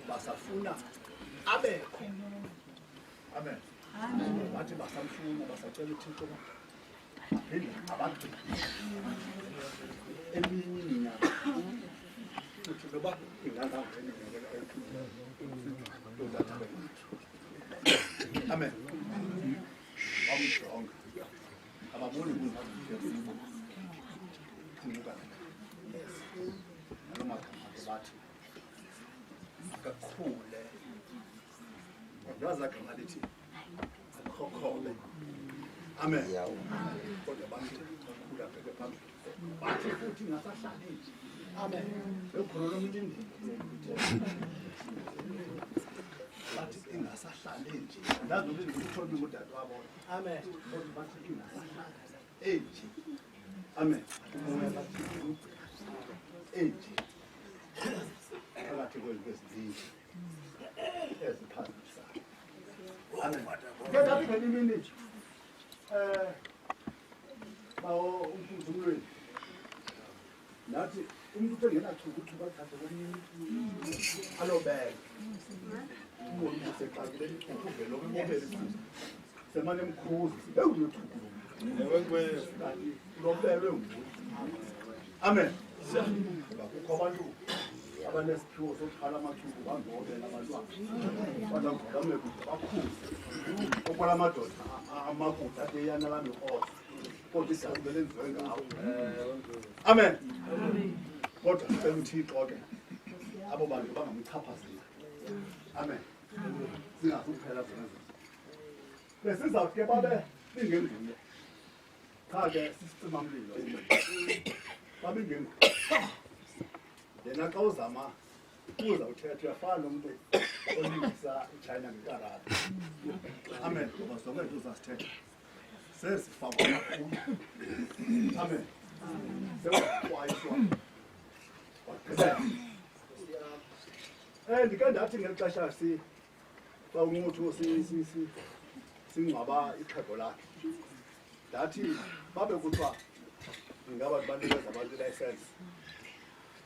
basafuna abekho. Amen. Bathi basamfuna basacela uThixo aphinde abagcine eminye iminyaka futhi noba ingangangena amen. Bamjonga ababoni kungazifuneka nalomagama bathi akakhule kodwa gama lithi akhokhole. Amen. Kodwa bathi kakhulu abheke phambili bathi futhi ngasahlali nje. Amen. Ekhona umlindi bathi ingasahlali nje nazo lezi ukuthola udade wabo. Amen. Kodwa bathi ingasahlali nje. Amen. Umoya bathi nje phakathi kwezibili eziphakamisayo. Amen. Kodwa phela imini bawo umfundisi nathi umuntu usengenathuka uthuka athathe kweminye alobeka umuntu useqalile ukuvela okubobela semane emkhuzi uyothuka lobelwe nguye. Amen. Kukho abantu abanesiphiwo sokuphala amathuba bangobela abantwana badangqame kude bakhuze okwala amadoda amaguda ateyana lamikhosi kodwa isizathu lenziwe ngawo. Amen. Kodwa sicela uThixo ke abo bantu bangamchaphazeli. Amen. Singazuphela zona. Besizawuthi ke babe singenguye. Cha ke sisicima mlilo. Babe ngenguye. Yena xa uzama uza uthetha uyafana nomuntu olungisa iChina ngekarati. Amen. Ngoba sonke into uzasithetha sesifakwa kakhulu. Amen. Sewakwayiswa ndike ndathi ngexesha xa umuntu singcwaba ixhego lakhe ndathi babe kuthiwa ingabantu banikeza abantu ilayisensi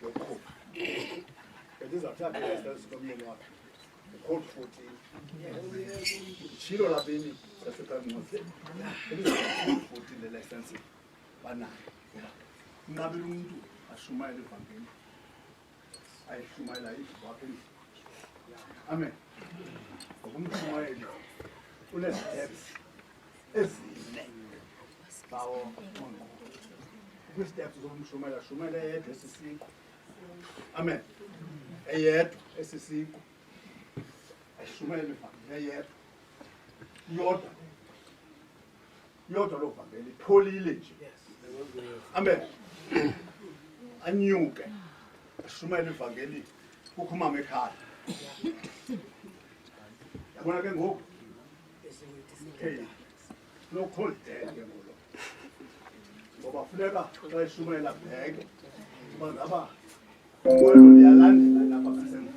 yokuqhuba ndizawuthatha ilayisensi komyeni wakhe ukholu futhi tshilo labini sasekamnqosi futhi le layisensi banayo unqabela umuntu ashumayele evangeli ayishumayela indlu wakhe. Amen. Ngokumshumayela une-steps ezine bawo mongo kwi-steps zokumshumayela shumela eyedwa esisiko. Amen. Eyedwa esisiko ayishumayele evangeli eyedwa yodwa lo vangeli pholile nje. Amen. Anyuke shumela ivangeli kukhumama ekhaya. Yabona ke ngoku no cold day ke ngolo ngoba funeka xa eshumela bheke uba ngaba umwelo liyalandela lapha ngasemva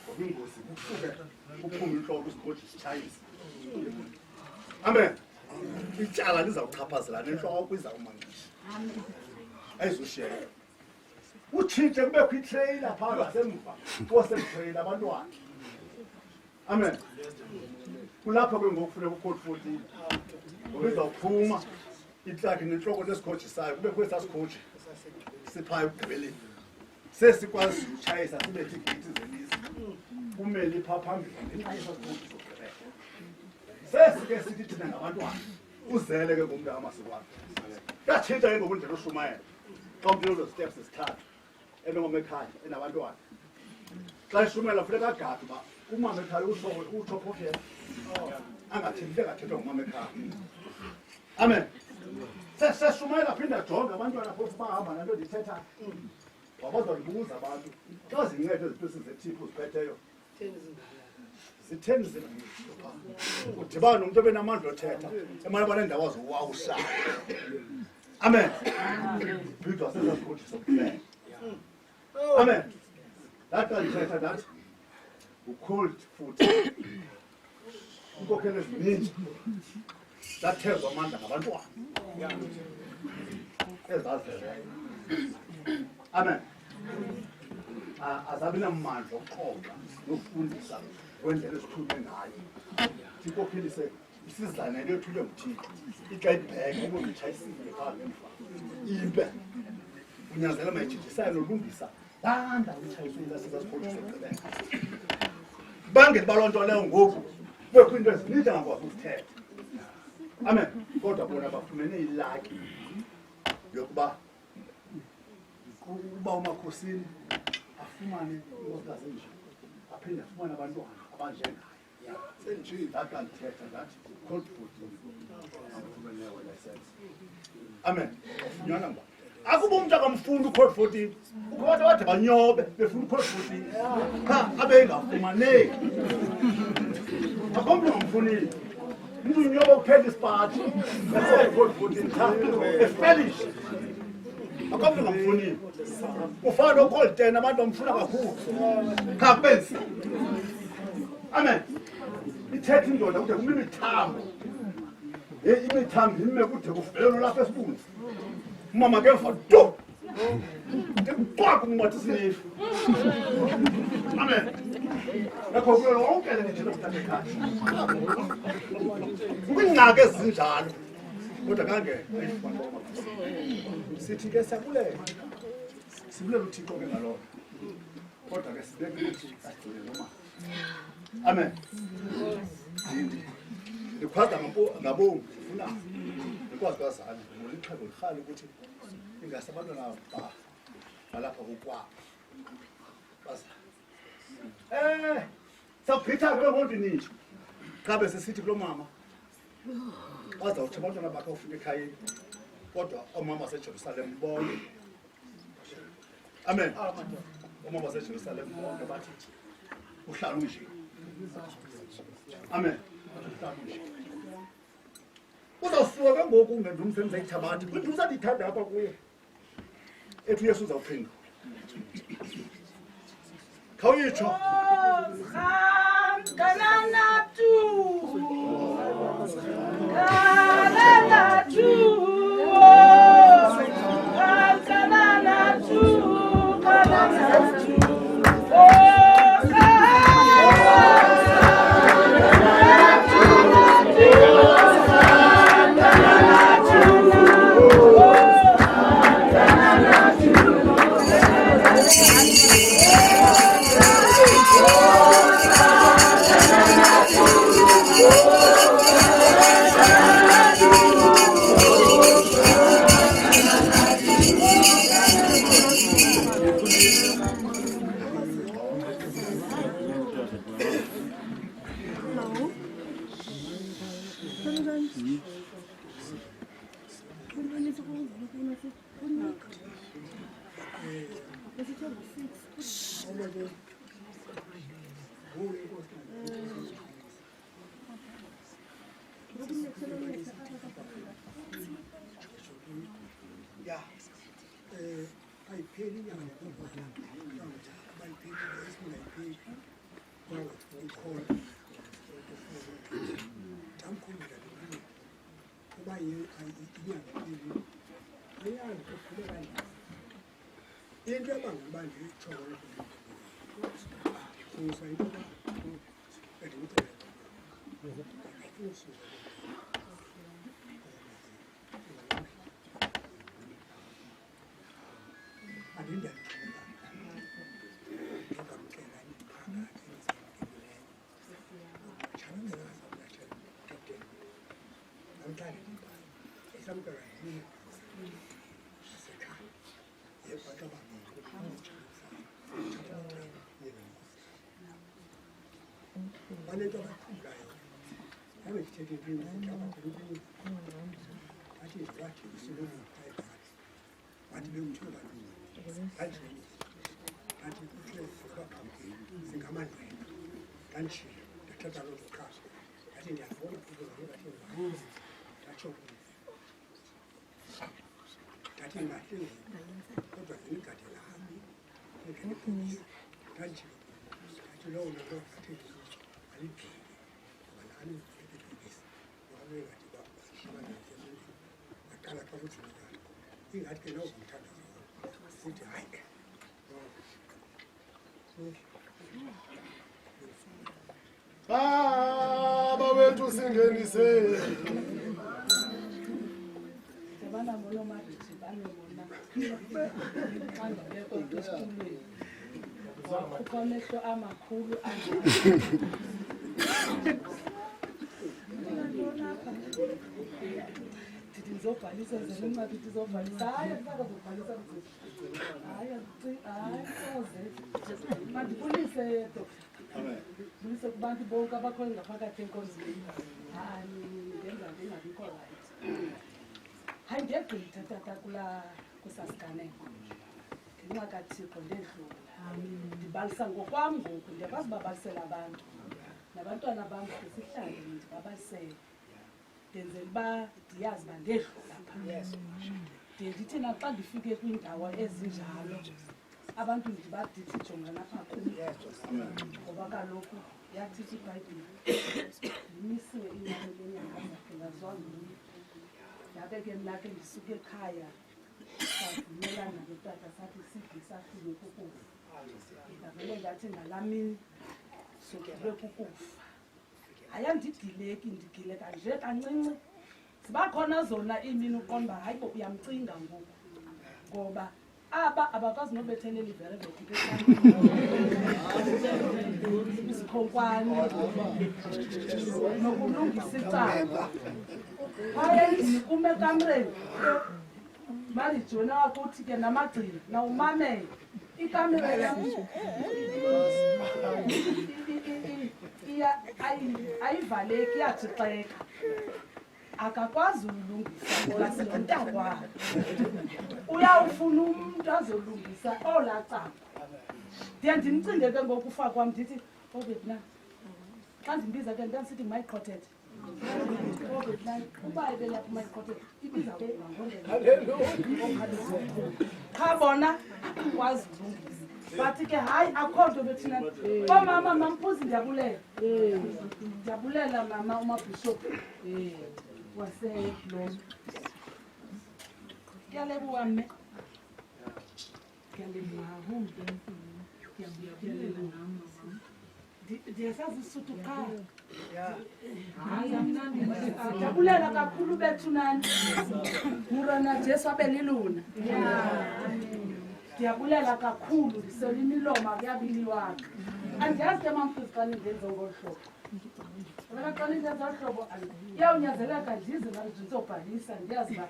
ngoba ingozi kusuke kuphume inhloko isikhoji sitshayisa. Amen. Ityala lizawuchaphazela nenhloko kwizawumanqisha ayizoshiya utshintshe kubekho itrailer phaa ngasemva kosemtrailer abantwana. Amen. Kulapho ke ngoku funeka ukholi 14 ngoba izawuphuma itlaki nenhloko nesikhoji sayo kubekho esaa sikhoji siphayo ekugqibeleni sesikwazi utshayisa sibethe iigeyithi zelizwe kumele phaa phambili ngenxa sikhoji sokugqibela sesike sithi thina ngabantwana uzele ke ngomntu amasiko wakhe. Yatshintsha ke ngoku indlela oshumayela xa umntu ezo steps esithathu enongoma ekhaya enabantwana xa eshumela funeka agade uba umama ekhaya utsho phofu angathethi engathethwa ngumama ekhaya. Amen. Sesumela phinda jonga abantwana phofu bahamba nanto ndithetha wabazwandibuza abantu xa zincede ezipesi zethiphu uziphetheyo zitheni zimbini udibane nomntu obenamandla othetha emane banendawo azowawusha. Amen. Uphinde wasezazikhothisa ukuhleka. Amen. That can tell that cold food. Inkokhelo ezininzi zathezwa amandla ngabantwana ezazeleyo. Amen. Azabi namandla okuxoxa nokufundisa kwendlela ezithunywe ngayo. Inkokhelise isizana into ethunywe nguThixo. Ixa ibheke ubuyitshayisile phaa ngemva. Impe. Unyanzela mayijijisane nolungisa. Banda utshayisile sizazikhothisa ekugqibeka. Bangeli baloo nto leyo ngoku kubekho into ezininzi angakwazi ukuzithetha. Amen. Kodwa bona bafumene ilaki yokuba uMakhosini afumane inkosikazi enje aphinde afumane abantwana abanjengayo. Senje akanthetha that cold food amfumeneyo license. Amen. Ufunyana ngba akuba umuntu akamfundi uCode 14 ukwathi wade banyobe befuna uCode 14 cha abe engafumaneki akomntu ngamfunile umuntu unyoba ukuphela isipathi bese uCode 14 cha efelish akomntu ngamfunile ufana uCode 10 abantu bamfuna kakhulu cha benzi. Amen. Ithetha indoda kude kumile ithambo imithambo ime kude kuvele lapha esibunzi umama ke mfa do ndikwakho umathi sinefu. Amen. Yakho kulo lonke lelithile kuthatha ekhaya kwingxaki ezinjalo kodwa kange ayifana sithi ke siyabulela uThixo ke ngalona kodwa ke sibeke ukuthi asigcine noma. Amen. Ndikhwaza ngabonga ufuna ndikwazi kwazana ngolixhego likhali ukuthi ingase abantwana balapha kokwabo baza sawugqitha ke ngonto ninje qabe sesithi kulo mama bazawuthi abantwana bakhe ufika ekhayeni kodwa omama baseJerusalem bonke. Amen. Omama baseJerusalem bonke bathi uhlala unje. Amen. Uzawusuka ke ngoku ungenza umsebenzi ayithabathi kodwa uzandithanda apha kuye ethi uYesu uzawuphendula. Khawuyitsho into abangabandi itshoyo kusa into edimthe adinda ngamkela iphakathi chamela sabacha captain namhlanje esamkela yini sekha yebaqaba banento abathulayo abe ngithethe into abakhuluma athi wathi usilungu ayibhali wathi bengithola athi athi kuthe singamadlela kanjalo ndathatha lo mkhaso athi ndiyafuna ukuzoba bathi ndatsho ndathi ngahleli kodwa ngigadela hami ngikho kanjalo athi lo lo athi aliphile ngalani ngibekisa ngoba ngathi bashaba nje aqala xa kuthi ingathi ke nawo ngithanda futhi hayi Baba wethu singenise Yabana mono mathi banomona xanda beko esikolweni ukhonehlo amakhulu ndithi ndizobhalisa zelincwadi ndizobhalisa hayi andisakazobhalisa hayi soze mandibulise bulise kubantu bonke abakhoyo ngaphakathi enkonzweni hayi ndenza ndingabikho rayithi hayi ndiyagqitha tata kusasiganeko ngenxa kaThixo ndedlula ndibalisa ngokwam ngoku ndiyakwazi ubabalisela abantu nabantwana bam sihlale ndibabalisele ndenzela uba ndiyazi uba ndedlula phaa ndiye ndithi naxa ndifike kwiindawo ezinjalo abantu ndibadithi jongana apha kum ngoba kaloku yathithi iBhayibhile yimisiwe inyani lenyanga zakhe ngazwanga yabe ke mna ke ndisuke ekhaya savumelana notata sathi sidle safike kukufa ndavele ngathi ngalaa mini sokube kukufa ayandidileki ndigileka nje kancinci ziba khona zona iimini uqonda uba hayi bo uyamcinga ngoku ngoba aba abakwazi nobethelela iverevethi isikhonkwane nokulungisa icala kwaye endlini kum ekamreni marijona wakuthi ke namagcina nawumamele ikamera yam ayivaleki iyajixeka akakwazi ulungisa ngoba singontakwabo uyawufuna umntu azolungisa olaa camba ndiye ndimcinge ke ngokufa kwam ndithi obetna xa ndimbiza ke ndandisithi mayiqhothethe uba ebelapha mayiqhothethe ibiza ke qha bona akwazi ulungisa bathi ke hayi akho nto bethina omama mampuzi ndiyabulela mama umabhishophu waseLombe kuyalebuwa mme kuyalebuwa humbe kuyabuyabuyalela nama ndiyasazi isuthu qha ndiyabulela kakhulu bethu nani murana Jesu abe liluna ndiyabulela kakhulu ndisela imilomo kuyabiliwaka andiyazi ke mamfuzi xa nindenze ngolu hlobo wena xa nindenze olu hlobo iyawunyanzeleka ndize ndizobhalisa ndiyazi uba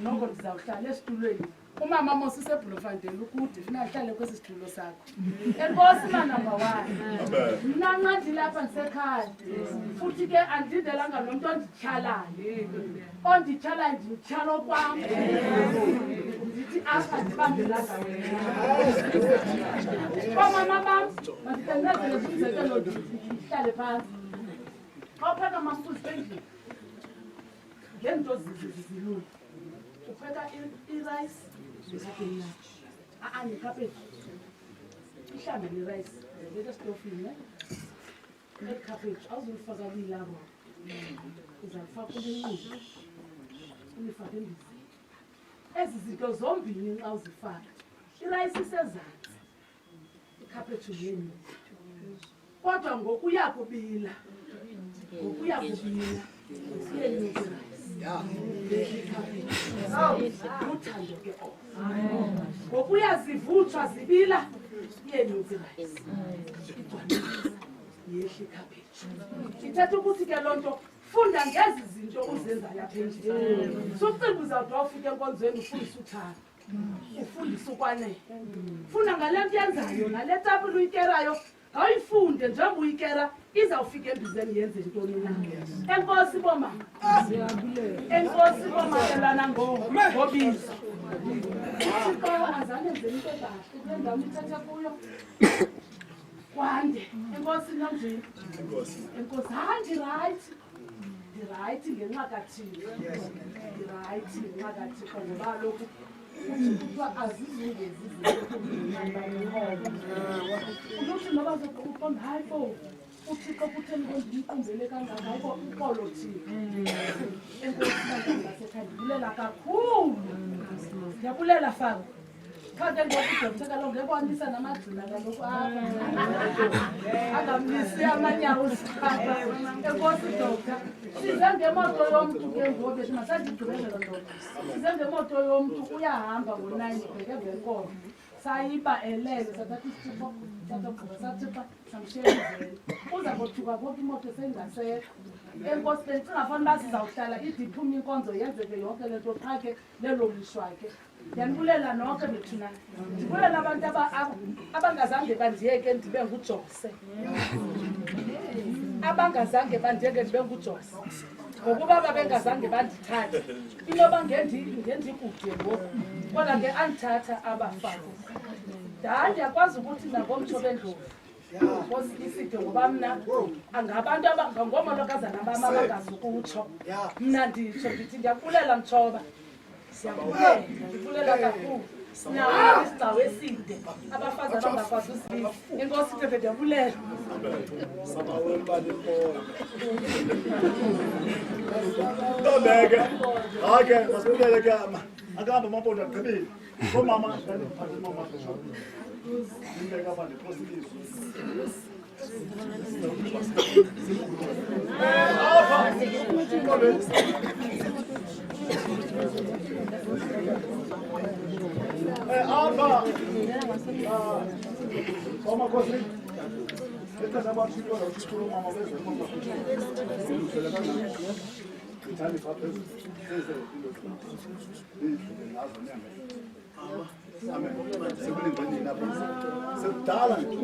noko ndizawuhlala esitulweni umama mos usebhulofandeni ukude funa ahlale kwesi situlo sakho enkosi manamba 1 mna nxa ndilapha ndisekhaya futhi ke andindelanga lo mntu ondityhalayo ndimtyhala okwam ndithi apha ndibambelanga wena omama bam mandikenzele umzekelo ndihlale phantsi xa upheka mamfuzi endlini ngeento zilula upheka irayisi nekhaphetshu ihlambe nerayisi ndibeka esitofini nekhaphetshu awuzulifaka kwilabo uzalifaka ulinqile ulifake embizeni ezi zinto zombini xa uzifaka irayisi isezantsi ikhaphetshu ngeni kodwa ngokuya kubila siyenyuka uthando ke ngokuya zivuthwa zibila iyenyuka yehle ikhaphetshu ithetha ukuthi ke loo nto funda ngezi zinto uzenzayo apha endlini sucinga uzawuthi wawufika enkonzweni ufundisa uthando ufundisa ukwanele funda ngale nto yenzayo nale tafula uyikerayo Awuyifunde njengoba uyikera izawufika embizeni yenze intoni na. Enkosi boma. Enkosi boma elana ngobizo. Uthixo azange enze into kahle kule ndawo ithatha kuyo. Kwande enkosi nomjini. Enkosi right. Right ngenxa kaThixo. Right ngenxa kaThixo ngoba lokhu kuthiwa azizungezi ukuthi noba zokuqonda hayi bo uThixo kutheni kondiqombele kangaka hayi bo uqolo Thixo. Enkosi ngasekhaya ndibulela kakhulu. Ndiyabulela faka. Kanti ngokudokotela kaloku ngebonisa namagcina kaloku apha. Angamisi amanyawo sikhapha. Enkosi doctor. Size ngemoto yomntu ke ngoku masandigqibezela ndoda. Size ngemoto yomntu uyahamba ngo9 bheke evenkolo. Sayiba elele sathatha isithupha sathoqoba sathipha samshiyezela. Uza kothuka konke imoto sengasekho. Enkosi bengingafani basi zawuhlala idiphuma inkonzo yenzeke yonke lento qha ke lelolishwa ke. Ndiyabulela nonke bethuna. Ndibulela abantu abangazange bandiyeke ndibe nguJose. Abangazange bandiyeke ndibe nguJose. Ngokuba babengazange bandithathe. Inoba ngendikude ngoku. Kodwa ke andithatha abafana. Ndiyakwazi ukuthi nangomtsho bendlovu. Ngosi iside ngoba mna angabantu ngomolokazana bami abangazukutsho. Mna nditsho ndithi ndiyabulela mtshoba. Ndibulela kakhulu. Sinawo isigcawu eside abafazi abangakwazi usibisa. Enkosi Thebe ndiyabulela. Ndobeke. Okay, masibulele ke ama. Akahamba amabonda agqibile. Komama ngiphathe mama shop. Ngibeka abantu positive. Alpha. Umkhosi. Esta sama chico lo chico mama bese mama. Itali papel. Amen. Sebelum bani napa. Sedala itu.